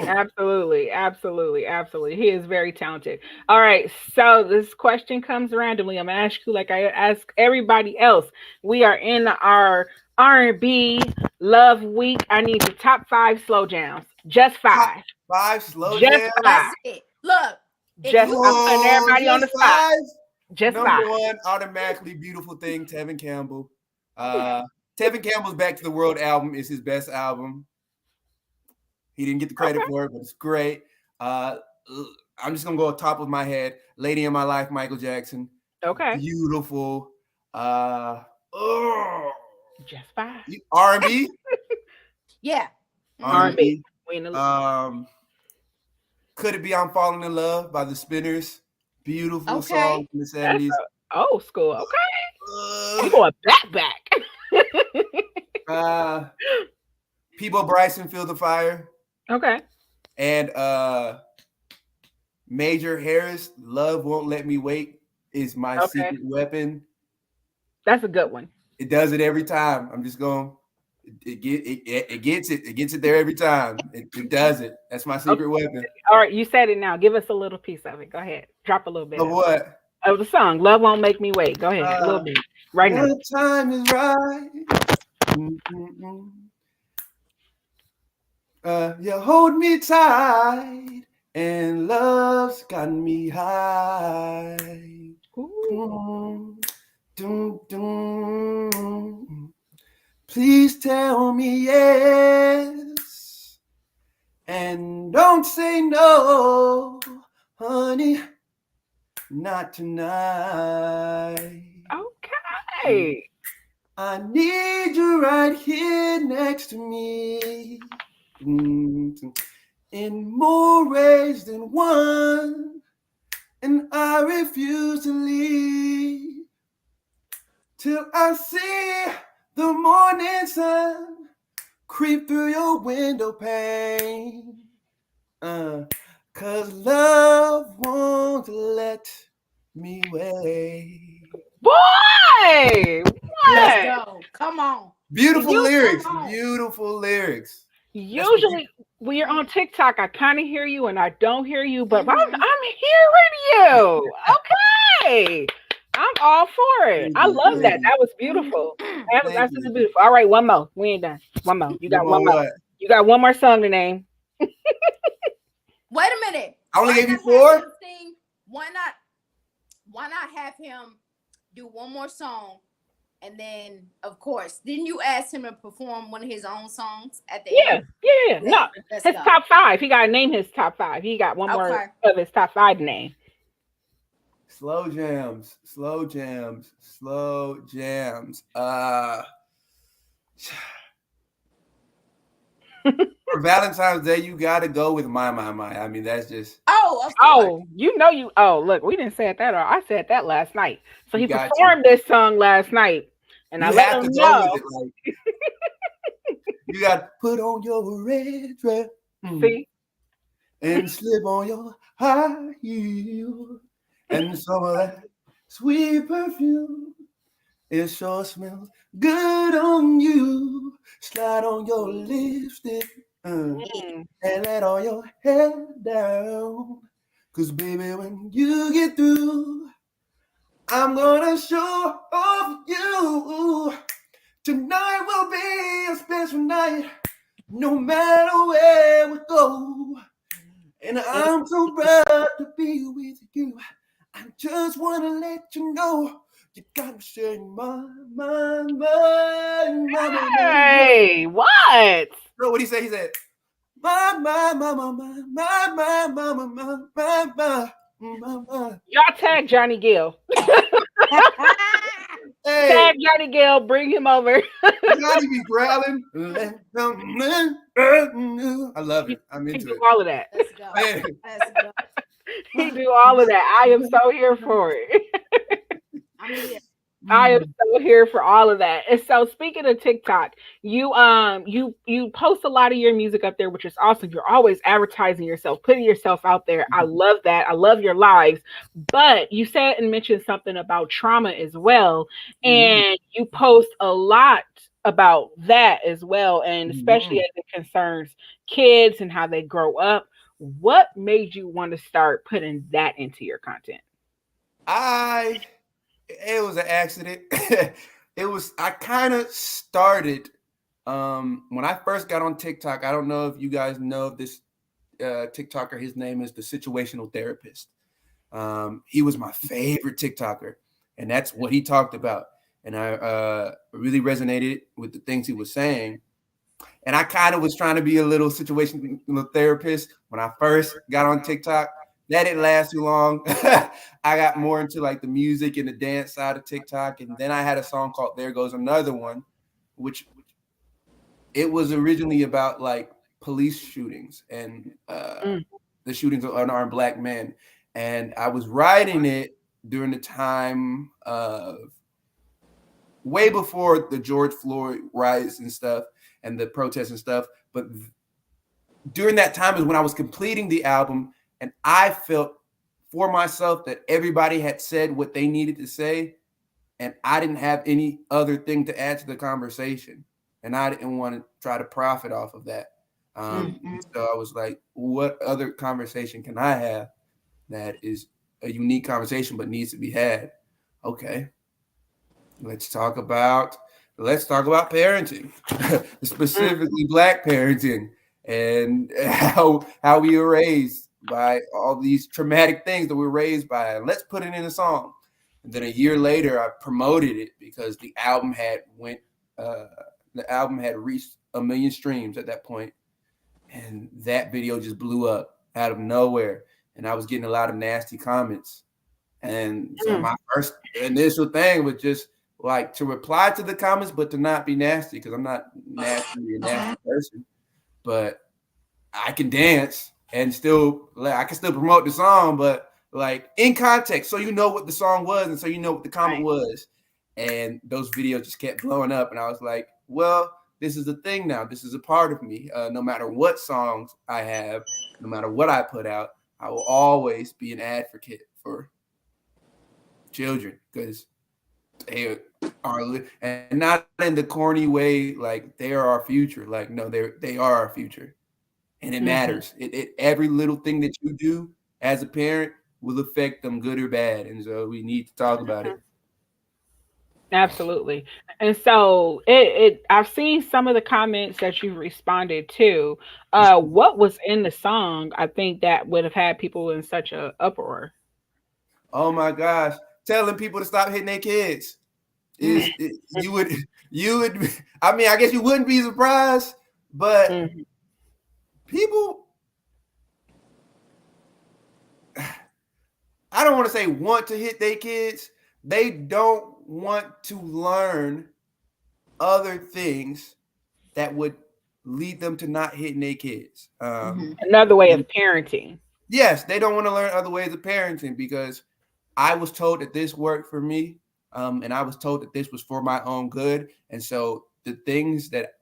Absolutely. He is very talented. All right. So this question comes randomly. I'm going to ask you like I ask everybody else. We are in our R&B Love Week. I need the top 5 slow jams. Just 5. Top 5 slow jams? Just 5. That's it. Look. I'm putting everybody on the spot. Just Number 5. 1, automatically Beautiful Thing, Tevin Campbell. Tevin Campbell's Back to the World album is his best album. He didn't get the credit for it, but it's great. I'm just going to go top of my head. Lady in My Life, Michael Jackson. Okay. Beautiful. Just fine. R&B. Yeah. R&B. Mm-hmm. Could It Be I'm Falling in Love by the Spinners. Beautiful song from the 70s. Old school. Okay. You going back. Peabo Bryson, Feel the Fire. Okay. And Major Harris, Love Won't Let Me Wait is my secret weapon. That's a good one. It does it every time. I'm just going. It gets it there every time. It does it. That's my secret weapon. All right, you said it now. Give us a little piece of it. Go ahead. Drop a little bit. Of what? Of the song. Love Won't Make Me Wait. Go ahead. A little bit. Right now. The time is right. You hold me tight, and love's got me high. Dum, dum. Please tell me yes, and don't say no, honey, not tonight. Okay. I need you right here next to me. In more ways than one, and I refuse to leave till I see the morning sun creep through your window pane. 'Cause love won't let me wait. Boy, let's go. Come on. Beautiful lyrics. Beautiful lyrics. Usually when you're on TikTok, I kind of hear you and I don't hear you, but I'm hearing you. Okay. I'm all for it. I love that. That was beautiful. That's beautiful. All right, one more. We ain't done. One more. You got one more. You got one more song to name. Wait a minute. I only gave you 4. Why not have him do one more song? And then, of course, didn't you ask him to perform one of his own songs at the end? Yeah. No, his top 5. He got to name his top 5. He got one more of his top 5 to name. Slow jams. For Valentine's Day, you got to go with my. I mean, that's just. Look, we didn't say that. I said that last night. So he performed this song last night. And I let him know. You got to put on your red dress. See? And slip on your high heel. And some of that sweet perfume. It sure smells good on you. Slide on your lipstick. And let all your hair down. 'Cause baby, when you get through, I'm gonna show off you. Tonight will be a special night, no matter where we go. And I'm so proud to be with you. I just wanna let you know you gotta share my. Hey, what? Bro, what did he say? He said, my. Y'all tag Johnny Gill. Tag Johnny Gill, bring him over. Johnny be growling. I love it. I'm into it. All of that. Let's go. He do all of that. I am so here for it. I am so here for all of that. And so speaking of TikTok, you post a lot of your music up there, which is awesome. You're always advertising yourself, putting yourself out there. I love that. I love your lives. But you said and mentioned something about trauma as well. And you post a lot about that as well. And especially as it concerns kids and how they grow up. What made you want to start putting that into your content? It was an accident. I kind of started when I first got on TikTok. I don't know if you guys know of this TikToker. His name is The Situational Therapist. He was my favorite TikToker, and that's what he talked about. And I really resonated with the things he was saying. And I kind of was trying to be a little situational therapist when I first got on TikTok. that didn't last too long. I got more into like the music and the dance side of TikTok, and then I had a song called "There Goes Another One," which it was originally about like police shootings and the shootings of unarmed Black men, and I was writing it during the time of way before the George Floyd riots and stuff and the protests and stuff, but during that time is when I was completing the album, and I felt for myself that everybody had said what they needed to say, and I didn't have any other thing to add to the conversation, and I didn't want to try to profit off of that. So I was like, what other conversation can I have that is a unique conversation but needs to be had? Okay, let's talk about parenting, specifically Black parenting, and how we were raised by all these traumatic things that we're raised by. And let's put it in a song. And then a year later, I promoted it because the album had reached 1 million streams at that point, and that video just blew up out of nowhere. And I was getting a lot of nasty comments. And so my first initial thing was just like to reply to the comments, but to not be nasty, because I'm not naturally a nasty person. But I can dance and I can still promote the song, but like in context, so you know what the song was and so you know what the comment was. And those videos just kept blowing up, and I was like, well, this is a thing now. This is a part of me. No matter what songs I have, no matter what I put out, I will always be an advocate for children, because they are, and not in the corny way like they are our future. Like, no, they are our future, and it matters. Every little thing that you do as a parent will affect them, good or bad, and so we need to talk about it. Absolutely. And so I've seen some of the comments that you've responded to. What was in the song, I think, that would have had people in such a uproar? Oh my gosh, telling people to stop hitting their kids. You would I mean, I guess you wouldn't be surprised, but people, I don't want to say want to hit their kids. They don't want to learn other things that would lead them to not hitting their kids. Another way of parenting. Yes, they don't want to learn other ways of parenting, because I was told that this worked for me, and I was told that this was for my own good. And so the things that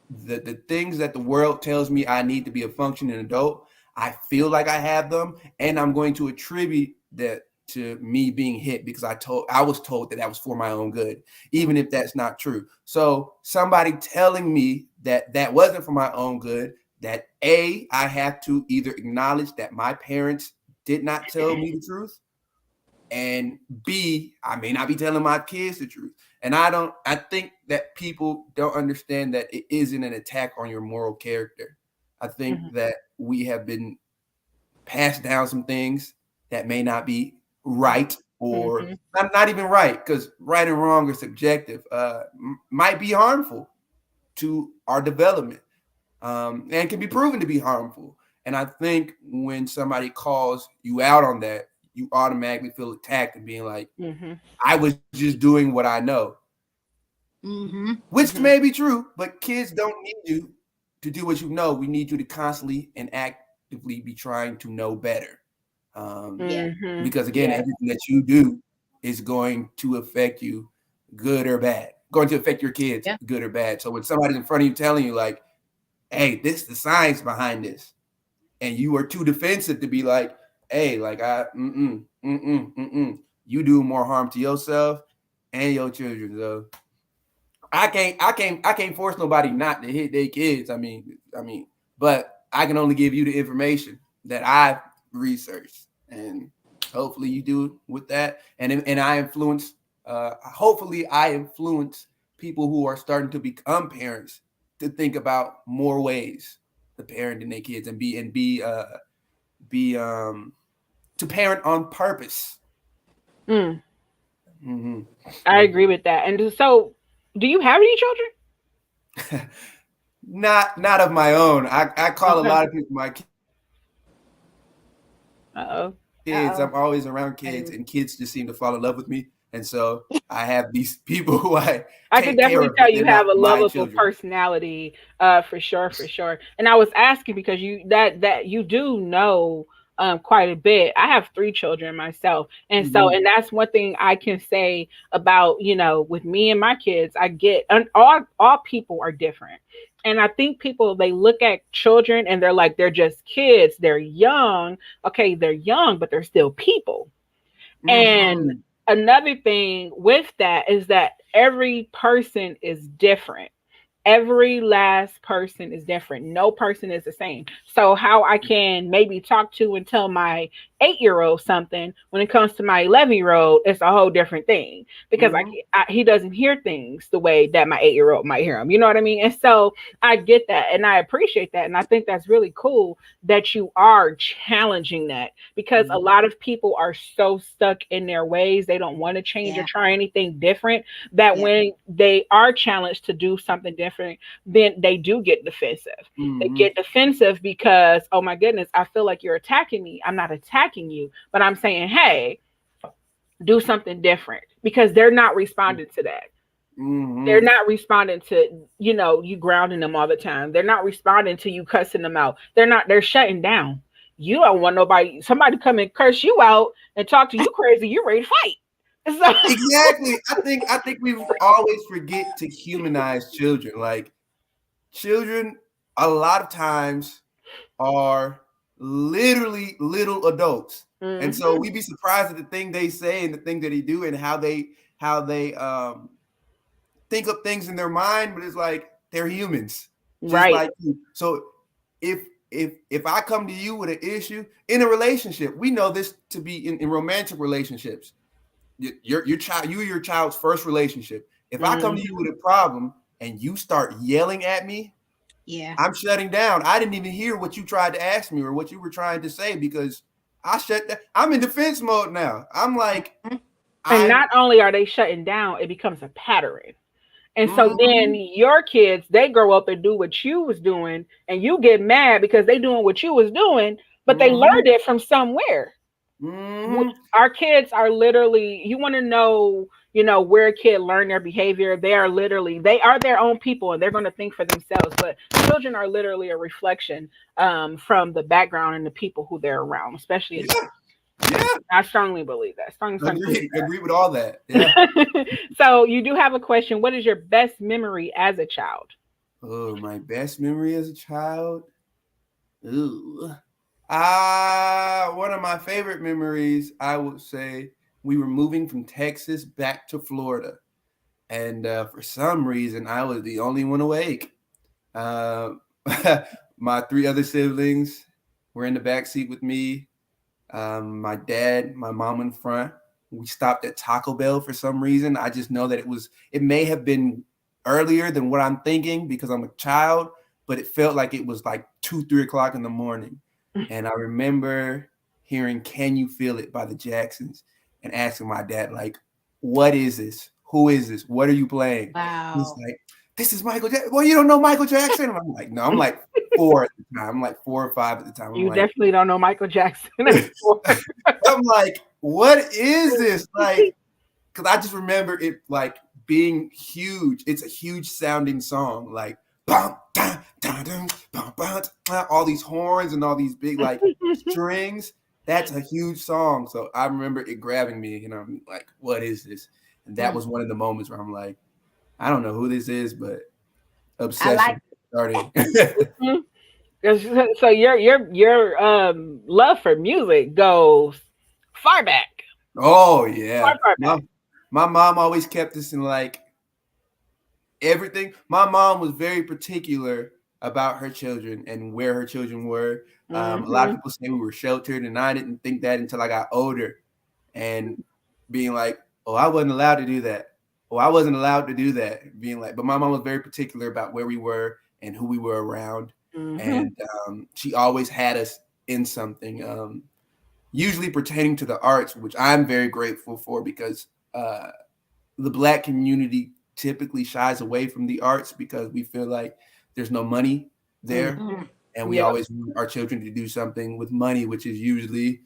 the world tells me I need to be a functioning adult, I feel like I have them, and I'm going to attribute that to me being hit because I was told that was for my own good, even if that's not true. So somebody telling me that wasn't for my own good, that I have to either acknowledge that my parents did not tell me the truth, and B, I may not be telling my kids the truth. And I think that people don't understand that it isn't an attack on your moral character. I think that we have been passed down some things that may not be right, or not even right, because right and wrong are subjective, might be harmful to our development, and can be proven to be harmful. And I think when somebody calls you out on that, you automatically feel attacked and being like, I was just doing what I know, which may be true, but kids don't need you to do what you know. We need you to constantly and actively be trying to know better. Because again, everything that you do is going to affect you, good or bad, going to affect your kids, good or bad. So when somebody's in front of you telling you like, hey, this is the science behind this, and you are too defensive to be like, hey, like you do more harm to yourself and your children. So I can't force nobody not to hit their kids. I mean, but I can only give you the information that I've researched, and hopefully you do with that. And I influence, hopefully I influence people who are starting to become parents to think about more ways to parent their kids and be to parent on purpose. I agree with that. And so, do you have any children? Not of my own. I call a lot of people my kids. Uh-oh. Kids. I'm always around kids, and kids just seem to fall in love with me. And so I have these people who I can take care definitely of, tell but you they're have not a my lovable children. personality, for sure, for sure. And I was asking because that you do know quite a bit. I have three children myself, and so Mm-hmm. and that's one thing I can say about with me and my kids. I get and all people are different. And I think people they look at children and they're like they're just kids, they're young. Okay, they're young, but they're still people. And Mm-hmm. another thing with that is that every person is different. Every last person is different. No person is the same. So how I can maybe talk to and tell my 8-year old something when it comes to my 11-year old, it's a whole different thing because Mm-hmm. he doesn't hear things the way that my 8-year old might hear them. You know what I mean? And so I get that and I appreciate that. And I think that's really cool that you are challenging that because a Mm-hmm. lot of people are so stuck in their ways. They don't want to change or Yeah. try anything different that Yeah. when they are challenged to do something different, then they do get defensive. They Mm-hmm. get defensive because, oh my goodness, I feel like you're attacking me. I'm not attacking you, but I'm saying, hey, do something different because they're not responding to that. They're Mm-hmm. not responding to, you grounding them all the time. They're not responding to you cussing them out. They're shutting down. You don't want somebody come and curse you out and talk to you crazy. You're ready to fight. So, Exactly. I think we always forget to humanize children. Like children, a lot of times are literally little adults, and so mhm, we be surprised at the thing they say and the thing that they do and how they think of things in their mind. But it's like they're humans, just right. like you. So if if I come to you with an issue in a relationship, we know this to be in romantic relationships. Your child, your child's first relationship. If I come to you Mhm. with a problem and you start yelling at me, Yeah. I'm shutting down. I didn't even hear what you tried to ask me or what you were trying to say because I shut down. I'm in defense mode now. I'm like, Mhm. And I'm not only are they shutting down, it becomes a pattern. And so then mm-hmm, your kids, they grow up and do what you was doing, and you get mad because they doing what you was doing, but they mm-hmm, learned it from somewhere. mm-hmm. Our kids are literally, you want to know, where a kid learn their behavior. They are their own people and they're going to think for themselves. But children are literally a reflection from the background and the people who they're around, especially adults. Yeah, yeah. I strongly believe that. Strongly believe Agree with all that. Yeah. that. So you do have a question. What is your best memory as a child? Oh, my best memory as a child. Ooh. One of my favorite memories, I would say, we were moving from Texas back to Florida. And for some reason, I was the only one awake. Uh, my three other siblings were in the back seat with me. My dad, my mom in front. We stopped at Taco Bell for some reason. I just know that it may have been earlier than what I'm thinking because I'm a child, but it felt like it was like 2, 3 o'clock in the morning. And I remember hearing Can You Feel It by the Jacksons and asking my dad, like, what is this? Who is this? What are you playing? He's Wow. like, this is Michael Jackson. Well, you don't know Michael Jackson? And I'm like, no, I'm like 4 at the time. I'm like 4 or 5 at the time. I'm You like, definitely don't know Michael Jackson. I'm like, what is this? Like, because I just remember it like being huge. It's a huge sounding song, like bum, dun, dun, dun, bum, bum, dun, all these horns and all these big like strings. That's a huge song. So I remember it grabbing me, and I'm like, what is this? And that Mm. was one of the moments where I'm like, I don't know who this is, but I like. obsession starting. So your love for music goes far back, Oh yeah. far My back. my mom always kept us in like everything. My mom was very particular about her children and where her children were. A lot of Hmm. people say we were sheltered, and I didn't think that until I got older and being like, oh, I wasn't allowed to do that. Oh, I wasn't allowed to do that. Being like, but my mom was very particular about where we were and who we were around. Hmm. And she always had us in something, usually pertaining to the arts, which I'm very grateful for because the Black community typically shies away from the arts because we feel like there's no money there, Mm. and we Yep. always want our children to do something with money, which is usually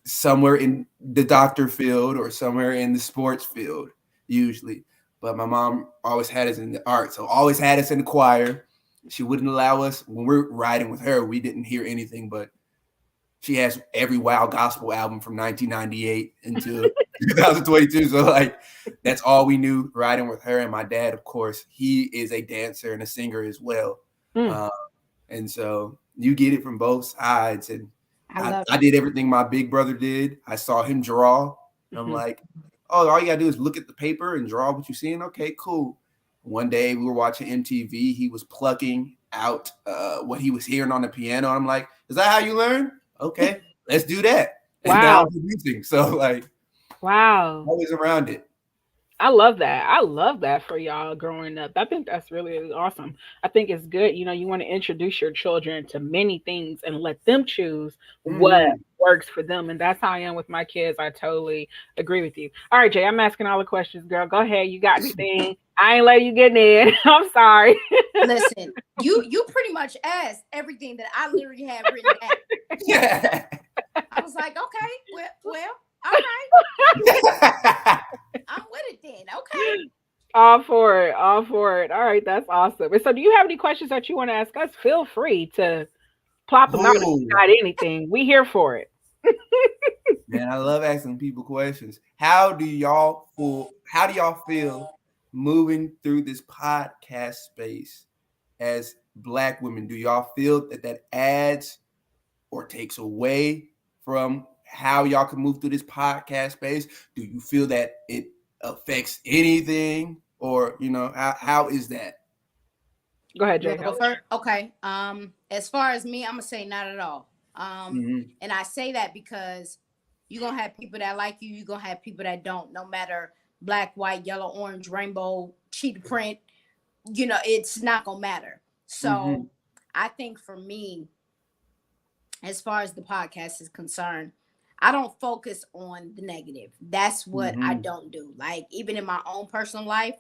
somewhere in the doctor field or somewhere in the sports field, usually. But my mom always had us in the art, so always had us in the choir. She wouldn't allow us, when we're riding with her, we didn't hear anything, but she has every Wild Gospel album from 1998 until 2022. So like, that's all we knew riding with her. And my dad, of course, he is a dancer and a singer as well. And so you get it from both sides. And I did everything my big brother did. I saw him draw. And I'm like, oh, all you gotta do is look at the paper and draw what you're seeing. Okay, cool. One day we were watching MTV. He was plucking out what he was hearing on the piano. I'm like, is that how you learn? Okay, let's do that. And now I'm producing. So like, wow, always around it. I love that. I love that for y'all growing up. I think that's really awesome. I think it's good. You know, you want to introduce your children to many things and let them choose what works for them. And that's how I am with my kids. I totally agree with you. All right, Jay, I'm asking all the questions, girl. Go ahead. You got anything? I ain't letting you get in. I'm sorry. Listen, you pretty much asked everything that I literally have written down. Yeah. I was like, okay, well, all right. I'm with it then. Okay. All for it. All right, that's awesome. And so do you have any questions that you want to ask us? Feel free to plop them out if you got anything. We here for it. Man, I love asking people questions. How do y'all feel moving through this podcast space as Black women? Do y'all feel that adds or takes away from how y'all can move through this podcast space? Do you feel that it affects anything, or how is that? Go ahead, Jay. Okay. As far as me, I'm gonna say not at all. And I say that because you're gonna have people that like you're gonna have people that don't, no matter black, white, yellow, orange, rainbow, cheetah print, it's not gonna matter. So I think for me, as far as the podcast is concerned, I don't focus on the negative. That's what I don't do. Like, even in my own personal life,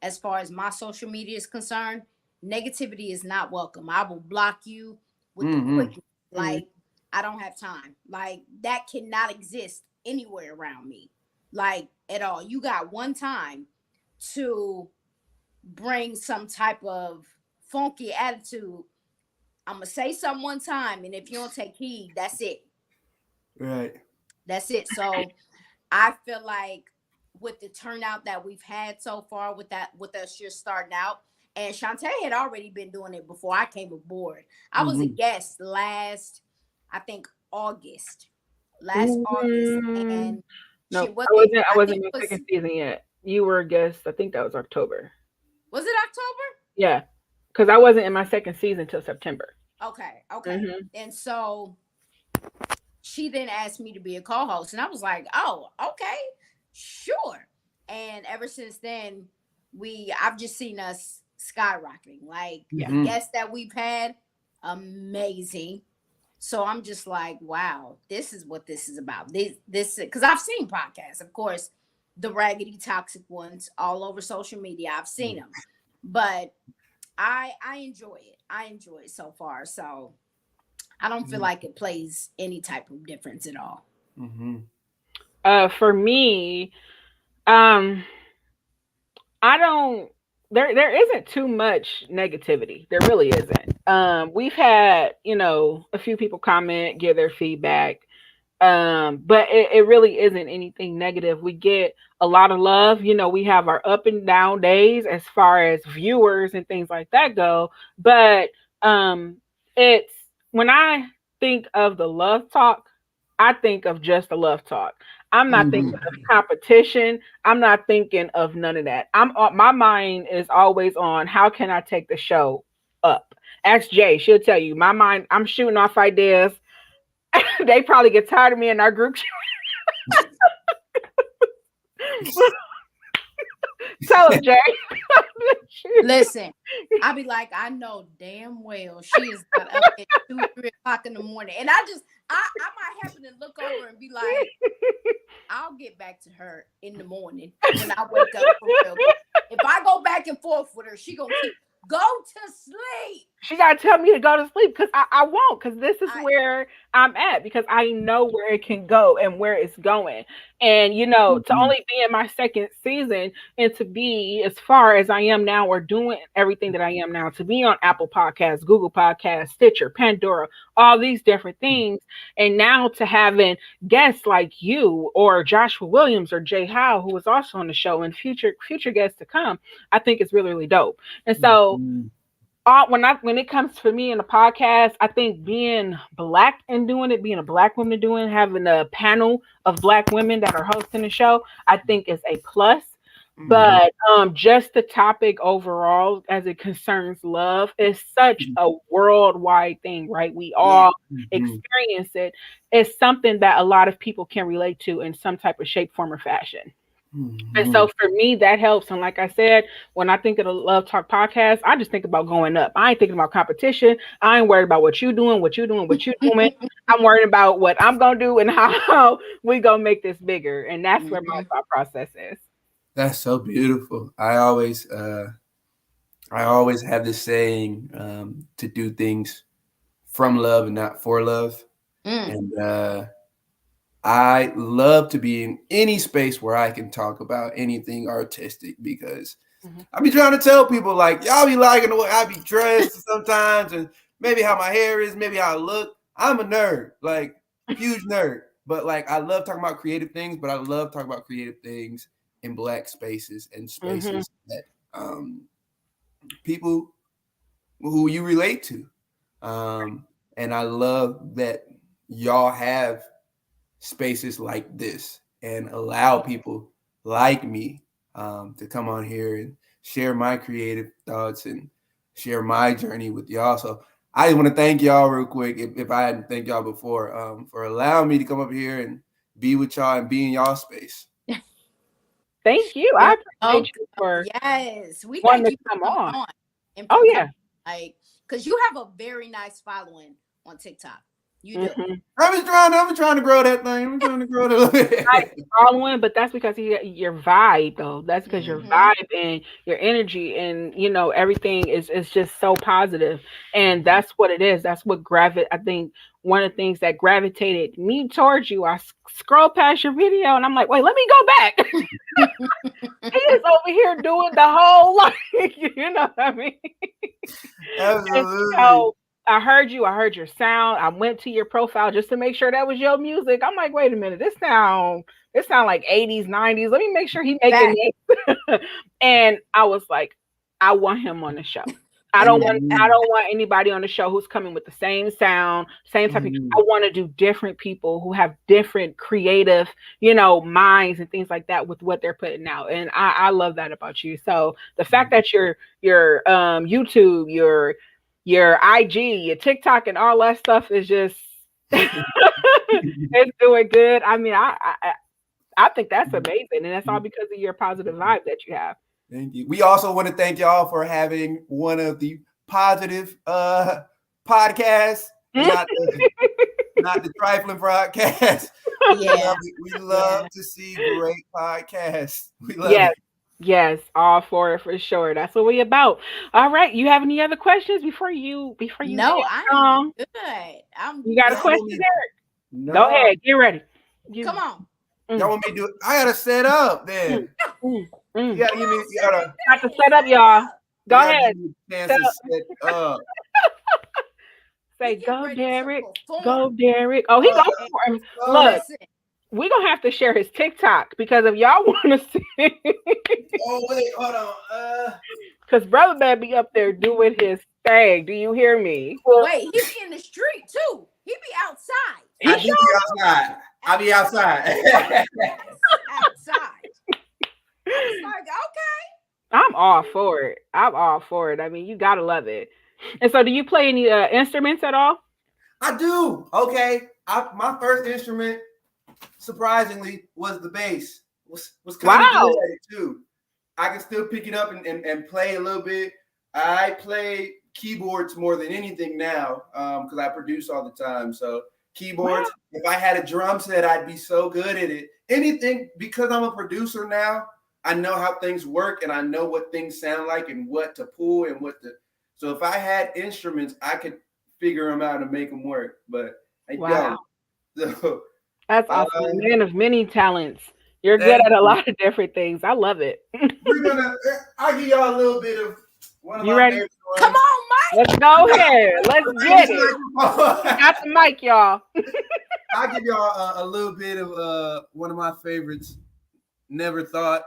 as far as my social media is concerned, negativity is not welcome. I will block you with the quickness. Like, I don't have time. Like, that cannot exist anywhere around me, like, at all. You got one time to bring some type of funky attitude. I'm going to say something one time, and if you don't take heed, that's it. Right. That's it. So I feel like with the turnout that we've had so far with us just starting out, and Shantae had already been doing it before I came aboard. I was a guest last August. And no, I wasn't in the second season yet. You were a guest. I think that was October. Was it October? Yeah, because I wasn't in my second season till September. Okay. And so she then asked me to be a co-host, and I was like, oh, okay, sure. And ever since then, I've just seen us skyrocketing. Like, the guests that we've had, amazing. So I'm just like, wow, this is what this is about. This because I've seen podcasts, of course, the raggedy, toxic ones all over social media. I've seen them, but I enjoy it. I enjoy it so far. So I don't feel like it plays any type of difference at all. For me, I don't. There isn't too much negativity. There really isn't. We've had, a few people comment, give their feedback, but it really isn't anything negative. We get a lot of love. We have our up and down days as far as viewers and things like that go. But it's when I think of the love talk, I think of just the love talk. I'm not thinking of competition. I'm not thinking of none of that. My mind is always on how can I take the show up. Ask Jay, she'll tell you. My mind, I'm shooting off ideas. They probably get tired of me in our group. Tell them, Jay. Listen, I be like, I know damn well she is not up at 2, 3 o'clock in the morning. And I might happen to look over and be like, I'll get back to her in the morning when I wake up for real. If I go back and forth with her, she gonna go to sleep. She gotta tell me to go to sleep because I won't, because this is where I'm at, because I know where it can go and where it's going. And, you know, to only be in my second season and to be as far as I am now, or doing everything that I am now, to be on Apple Podcasts, Google Podcasts, Stitcher, Pandora, all these different things. And now to having guests like you or Joshua Williams or Jay Howe, who was also on the show, and future guests to come, I think it's really, really dope. And so when it comes to me in a podcast, I think being black and doing it, being a black woman doing, having a panel of black women that are hosting the show, I think is a plus. But just the topic overall, as it concerns love, is such a worldwide thing, right? We all experience it. It's something that a lot of people can relate to in some type of shape, form, or fashion. And so for me, that helps. And like I said, when I think of the Love Talk podcast, I just think about going up. I ain't thinking about competition. I ain't worried about what you doing, what you doing, what you doing. I'm worried about what I'm gonna do and how we gonna make this bigger. And that's where my thought process is. That's so beautiful. I always have this saying, to do things from love and not for love. And I love to be in any space where I can talk about anything artistic, because I be trying to tell people, like, y'all be liking the way I be dressed sometimes, and maybe how my hair is, maybe how I look. I'm a nerd, like huge nerd. But like, I love talking about creative things, but I love talking about creative things in black spaces and spaces that people who you relate to. And I love that y'all have spaces like this and allow people like me to come on here and share my creative thoughts and share my journey with y'all. So I just want to thank y'all real quick, if I hadn't thanked y'all before, for allowing me to come up here and be with y'all and be in y'all space. Thank you. I appreciate you for we wanting thank to you come for on. Oh yeah, like, because you have a very nice following on TikTok. You do. I'm trying to grow that thing. I'm trying to grow that. I following, but that's because your vibe, though. That's because your vibe and your energy and, you know, everything is just so positive. And that's what it is. That's what I think one of the things that gravitated me towards you. I scroll past your video and I'm like, wait, let me go back. He is over here doing the whole, like, you know what I mean? Absolutely. So I heard your sound. I went to your profile just to make sure that was your music. I'm like, wait a minute, this sound like 80s, 90s. Let me make sure he making it. And I was like, I want him on the show. I don't want anybody on the show who's coming with the same sound, same type of. I want to do different people who have different creative, you know, minds and things like that with what they're putting out. And I love that about you. So the fact that your YouTube, your IG, your TikTok, and all that stuff is just it's doing good. I mean, I think that's amazing, and that's all because of your positive vibe that you have. Thank you. We also want to thank y'all for having one of the positive podcasts, not the trifling podcast. Yeah, we love to see great podcasts. We love it. Yes, all for it for sure. That's what we about. All right, you have any other questions before you? No, I'm good. You got a question, Derric? No. Go ahead, get ready. Come on. Y'all want me to do it? I gotta set up then. You gotta give me. You gotta have to set up, y'all. Go ahead. Chance to set up. Say, go, Derric. Go, Derric. Oh, he goes for him. Look. We're going to have to share his TikTok, because if y'all want to see. Oh, wait, hold on. Because Brother Man be up there doing his thing. Do you hear me? Wait, he be in the street too. He be outside. I'll be outside. Outside. It's like, okay. I'm all for it. I mean, you got to love it. And so do you play any instruments at all? I do. Okay. My first instrument, surprisingly, was the bass. Was kind of good at it too. I can still pick it up and play a little bit. I play keyboards more than anything now, because I produce all the time. So keyboards. Wow. If I had a drum set, I'd be so good at it. Anything, because I'm a producer now, I know how things work and I know what things sound like and what to pull and what to. So if I had instruments, I could figure them out and make them work. But Wow. So, that's awesome. Man of many talents. You're good at a lot of different things. I love it. I'll give y'all a little bit of one of my favorite ones. Come on, Mike. Let's go here. Let's get it. Got the mic, y'all. I'll give y'all a little bit of one of my favorites. Never thought.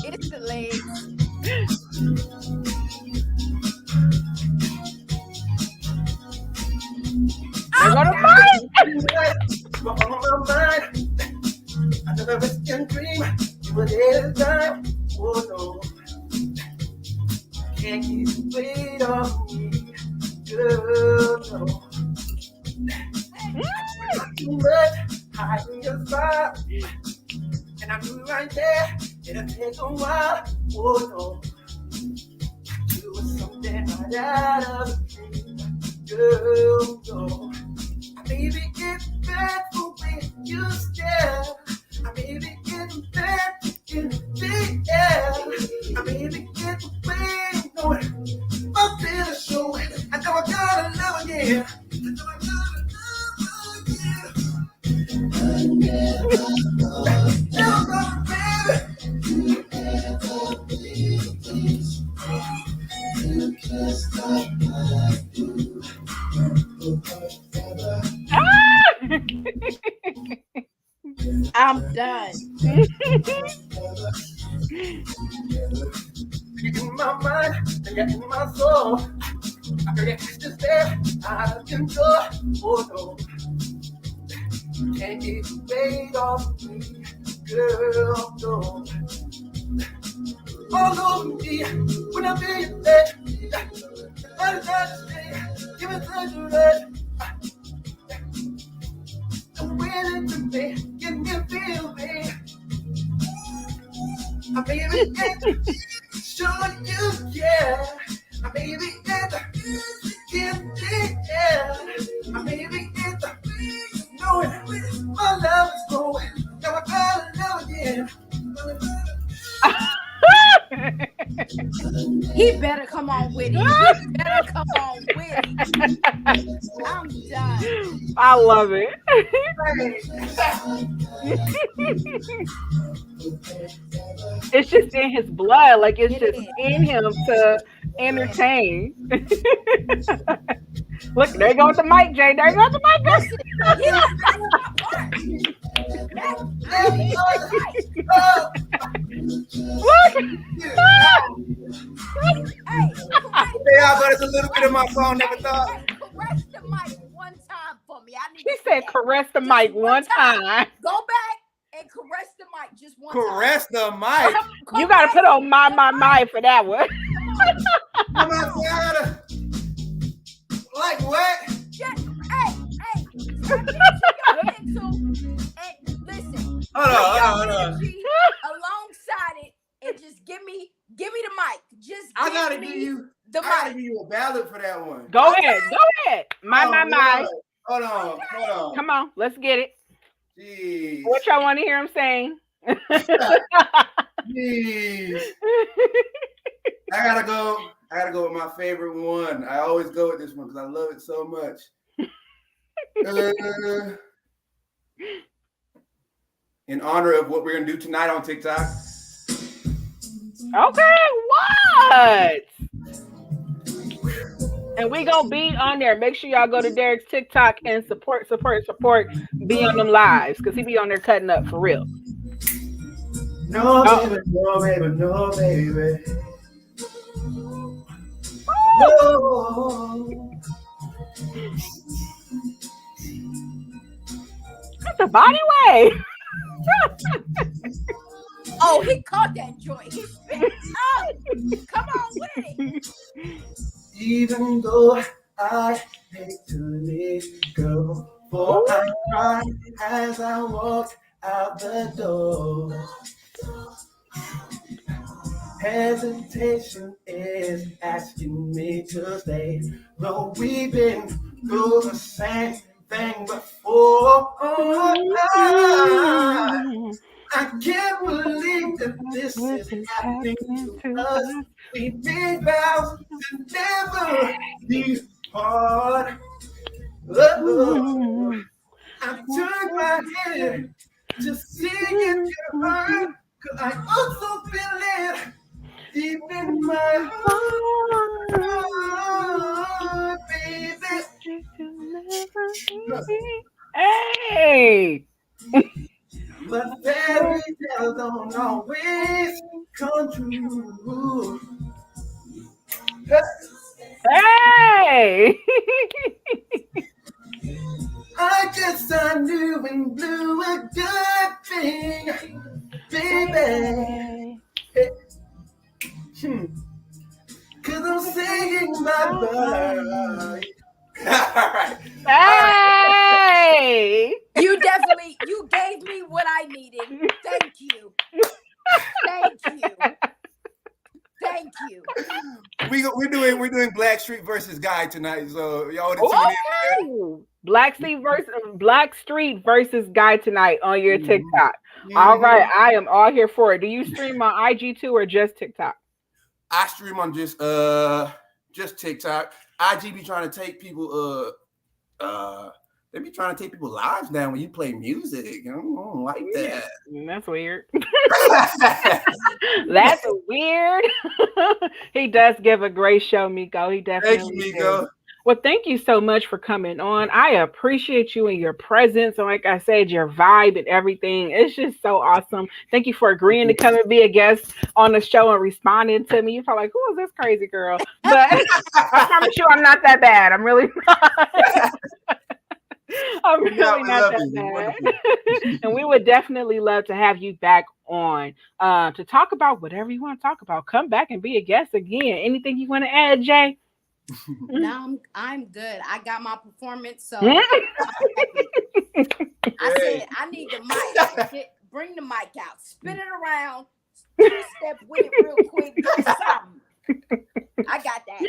It's the legs. They're gonna fight. I never can dream you were there time. Oh no, can't keep wait on me, girl. No, too much hiding your fire, and I'm right there. It'll take a while. Oh no, you were something right out of a dream, girl. No. Baby, it's bad for when you stare. Baby, it's bad in the air. Baby, it's way going. I'm feeling so. I know I gotta love again. I'm done. In my mind, and in my soul, I can't just stay out of control. Oh no, can't get you paid off me, girl. No, all over me when I'm being led. I'm trying to stay, give it pleasure, red. I'm willing to be, can you feel me? I baby, sure you care. I baby, give me air. I baby, knowing my love is growing. Now I gotta know again. He better come on with it. I'm done. I love it. It's just in his blood. Like it's just in him to entertain. Look, there you go with the mic, Jay. There you go with the mic. Yeah, but it's a little bit of my song. Never thought. Caress the mic one time for me. She said, "Caress the mic one time." Go back and caress the mic just one time. Caress the mic. You gotta put on my for that one. Like what? Hey. Listen. Hold on. Alongside it, and just give me the mic. I gotta give you the mic. I gotta give you a ballad for that one. Go ahead. My. Hold on. Come on, let's get it. Jeez. What y'all want to hear him saying? Jeez. I gotta go with my favorite one. I always go with this one because I love it so much. In honor of what we're gonna do tonight on TikTok. Okay, what? And we gonna be on there. Make sure y'all go to Derric's TikTok and support. Be on them lives because he be on there cutting up for real. No, baby. No. That's a body way. Oh, he caught that joint. He spit. Oh, come on with it. Even though I hate to let go, for I cry as I walk out the door. Hesitation is asking me to stay, though we've been through the same thing before. I can't believe that this is happening to us. We made vows to never be apart. Oh, I turned my head to see if you heard, 'cause I also feel it deep in my heart, baby. Hey! But fairy tales don't always come true. Hey! I guess I knew and blew a good thing, baby. Cause I'm saying bye-bye. Hey! You gave me what I needed. Thank you. We're doing Blackstreet versus Guy tonight, so y'all want to tune in. Blackstreet versus Guy tonight on your TikTok. All right, I am all here for it. Do you stream on IG too or just TikTok? I stream on just TikTok. IG be trying to take people they be trying to take people's lives down when you play music. I don't like that. That's weird. That's weird. He does give a great show, Miko. He definitely Thank you, Miko. does. Well, thank you so much for coming on. I appreciate you and your presence. And like I said, your vibe and everything. It's just so awesome. Thank you for agreeing to come and be a guest on the show and responding to me. You're probably like, who is this crazy girl? But I promise you, I'm not that bad. I'm really not. I'm really not that bad. And we would definitely love to have you back on to talk about whatever you want to talk about. Come back and be a guest again. Anything you want to add, Jay? No, I'm good. I got my performance, so I said I need the mic. Bring the mic out, spin it around, step with it real quick, do something. I got that.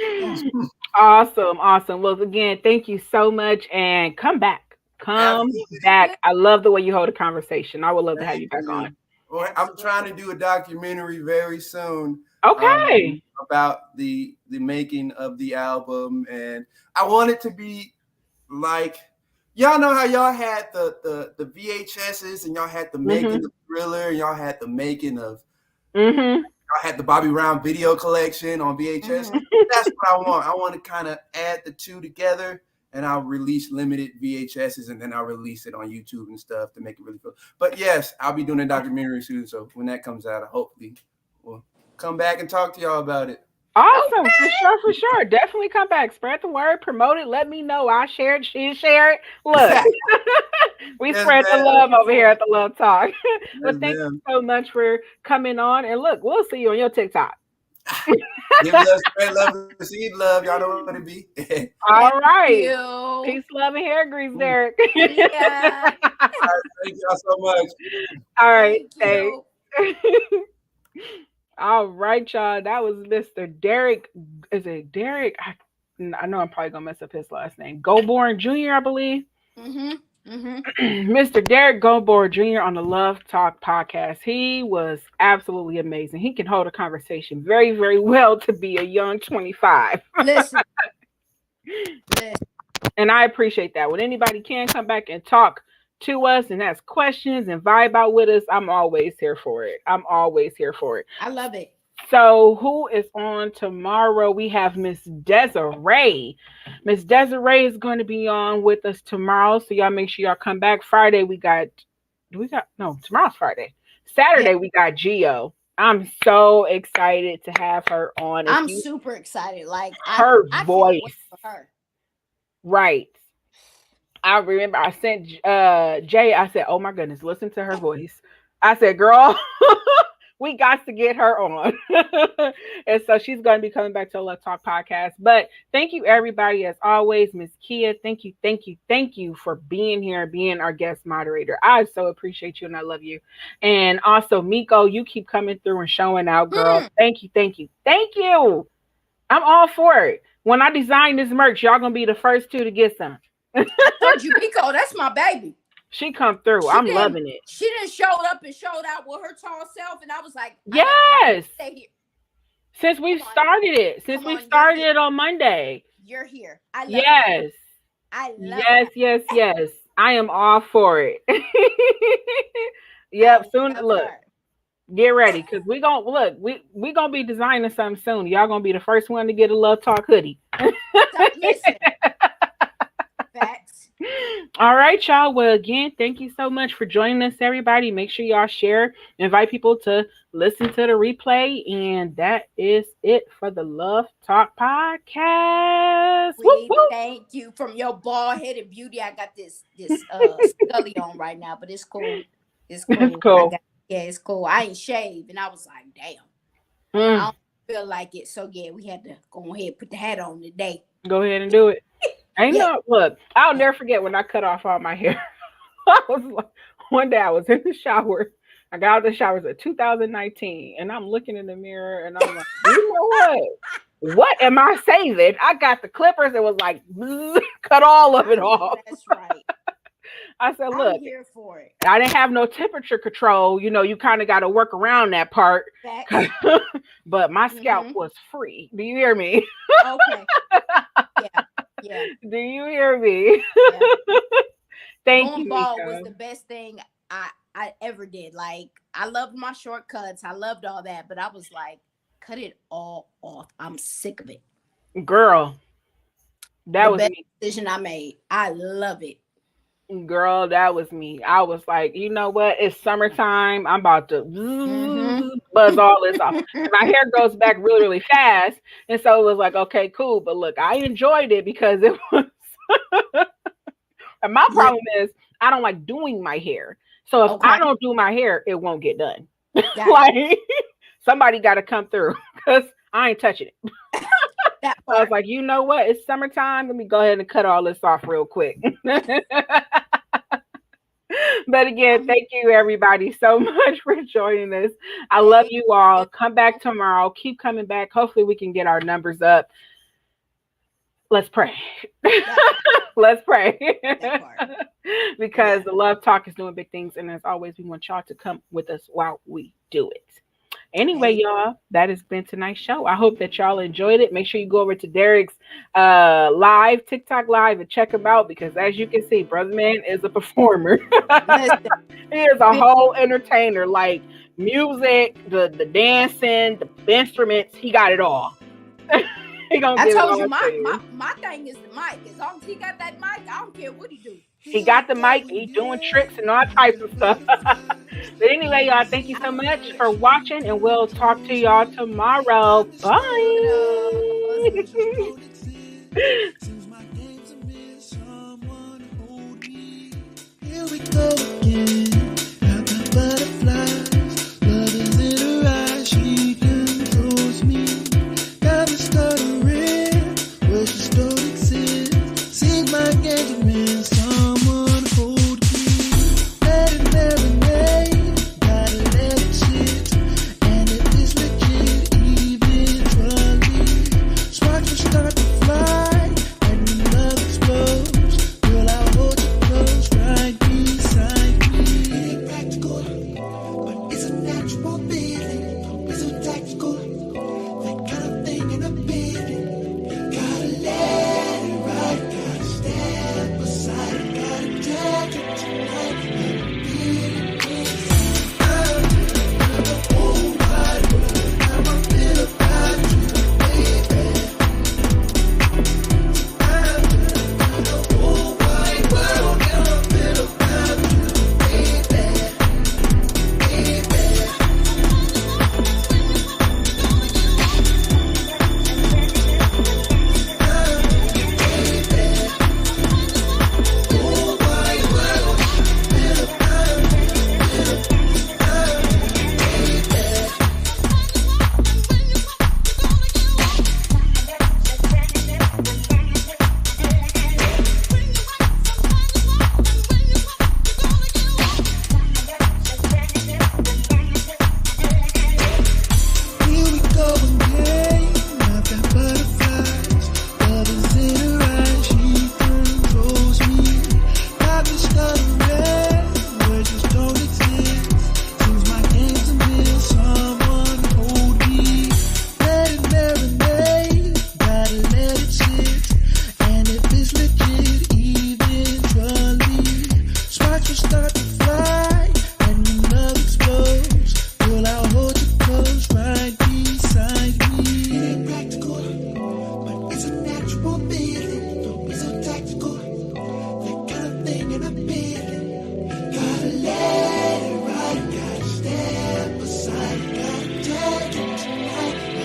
Awesome. Well, again, thank you so much, and come back. Back. I love the way you hold a conversation. I would love to have you back on. Well, I'm trying to do a documentary very soon. Okay. About the making of the album, and I want it to be like, y'all know how y'all had the VHSs and y'all had the making of Thriller, and y'all had the making of y'all had the Bobby Brown video collection on VHS. That's what I want. I want to kind of add the two together, and I'll release limited VHSs, and then I'll release it on YouTube and stuff to make it really cool. But yes, I'll be doing a documentary soon, so when that comes out, hopefully we'll come back and talk to y'all about it. Awesome. For sure. Definitely come back. Spread the word, promote it, let me know. I share it, she share it. Look, we spread the love over here at the Love Talk. But thank you so much for coming on. And look, we'll see you on your TikTok. Give love, spread love, receive love. Y'all know what it be. All right. Peace, love, and hair grease, Derric. Yeah. All right, thank y'all so much. All right. Thanks. All right, y'all. That was Mr. Derric. Is it Derric? I know I'm probably gonna mess up his last name. Gobourne Jr., I believe. Mr. Derric Gobourne Jr. on the Love Talk podcast. He was absolutely amazing. He can hold a conversation very, very well to be a young 25. Listen. And I appreciate that. When anybody can come back and talk to us and ask questions and vibe out with us, I'm always here for it. I love it. So who is on tomorrow? We have Miss Desiree. Miss Desiree is going to be on with us tomorrow. So y'all make sure y'all come back. Friday tomorrow's Friday. Saturday we got Gio. I'm so excited to have her on. I'm super excited. Like her voice. Can't wait for her. Right. I remember I sent Jay, I said, oh my goodness, listen to her voice. I said, girl, We got to get her on. And so she's going to be coming back to the Love Talk podcast. But thank you, everybody, as always. Miss Kia, thank you for being here and being our guest moderator. I so appreciate you and I love you. And also, Miko, you keep coming through and showing out, girl. Thank you. I'm all for it. When I design this merch, y'all going to be the first two to get some. I told you, Miko, that's my baby. She come through. I'm loving it. She done showed up and showed out with her tall self, and I was like, yes. Stay here. Since we've started it on Monday. You're here. I love it. I love it. Yes. I am all for it. Yep. Soon, look. Get ready, because we gonna be designing something soon. Y'all gonna be the first one to get a Love Talk hoodie. Listen. Facts. All right, y'all. Well, again, thank you so much for joining us, everybody. Make sure y'all share, invite people to listen to the replay, and that is it for the Love Talk podcast. We thank you. From your bald-headed beauty, I got this scully on right now, but it's cool. It's cool. It's cool. I ain't shaved, and I was like, damn. I don't feel like it. So yeah, we had to go ahead and put the hat on today. Go ahead and do it. Look, I'll never forget when I cut off all my hair. I was like, one day I was in the shower. I got out of the showers in 2019, and I'm looking in the mirror, and I'm like, you know what? What am I saving? I got the clippers. It was like, cut all of it off. That's right. I said, look, I'm here for it. I didn't have no temperature control. You know, you kind of got to work around that part. But my scalp was free. Do you hear me? Okay. Yeah. Do you hear me? Yeah. Thank you. Ball was the best thing I ever did. Like, I loved my shortcuts. I loved all that. But I was like, cut it all off. I'm sick of it. Girl, that was me. Decision I made. I love it. Girl, that was me. I was like, you know what? It's summertime. I'm about to buzz all this off. And my hair grows back really, really fast. And so it was like, okay, cool. But look, I enjoyed it because it was. And my problem is I don't like doing my hair. So if I don't do my hair, it won't get done. Like somebody got to come through because I ain't touching it. I was like, you know what? It's summertime. Let me go ahead and cut all this off real quick. But again, thank you everybody so much for joining us. I love you all. Come back tomorrow. Keep coming back. Hopefully we can get our numbers up. Let's pray. Let's pray. Because the Love Talk is doing big things. And as always, we want y'all to come with us while we do it. Anyway, y'all, that has been tonight's show. I hope that y'all enjoyed it. Make sure you go over to Derric's live, TikTok live, and check him out because as you can see, Brother Man is a performer. He is a whole entertainer, like music, the dancing, the instruments. He got it all. I told you, my thing is the mic. As long as he got that mic, I don't care what he do. He got the mic. He's doing tricks and all types of stuff. But anyway, y'all, thank you so much for watching, and we'll talk to y'all tomorrow. Bye. Here we go again. Like a butterfly. Love is in her eyes. She controls me. Got me stuttering. Words just don't exist. Sing my game. Someone hold me. Let it marinate. Gotta let it sit. And it is legit eventually. Sparks will start to fly. And when love explodes, girl, I'll hold you close right beside in a bit. Gotta let it ride, gotta stand beside it, gotta take it tonight.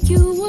You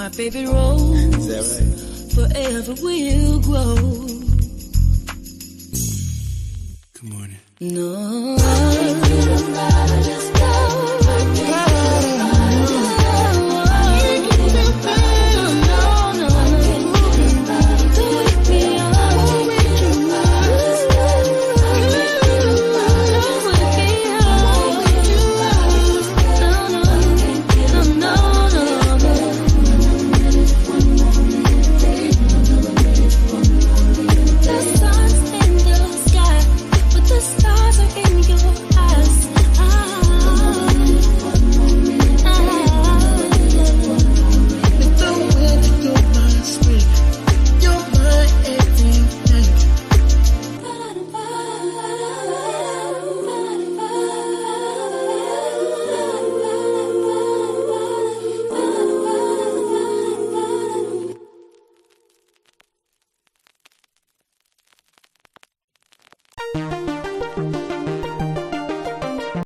my favorite rose. Is that right? Forever will grow. Good morning. No.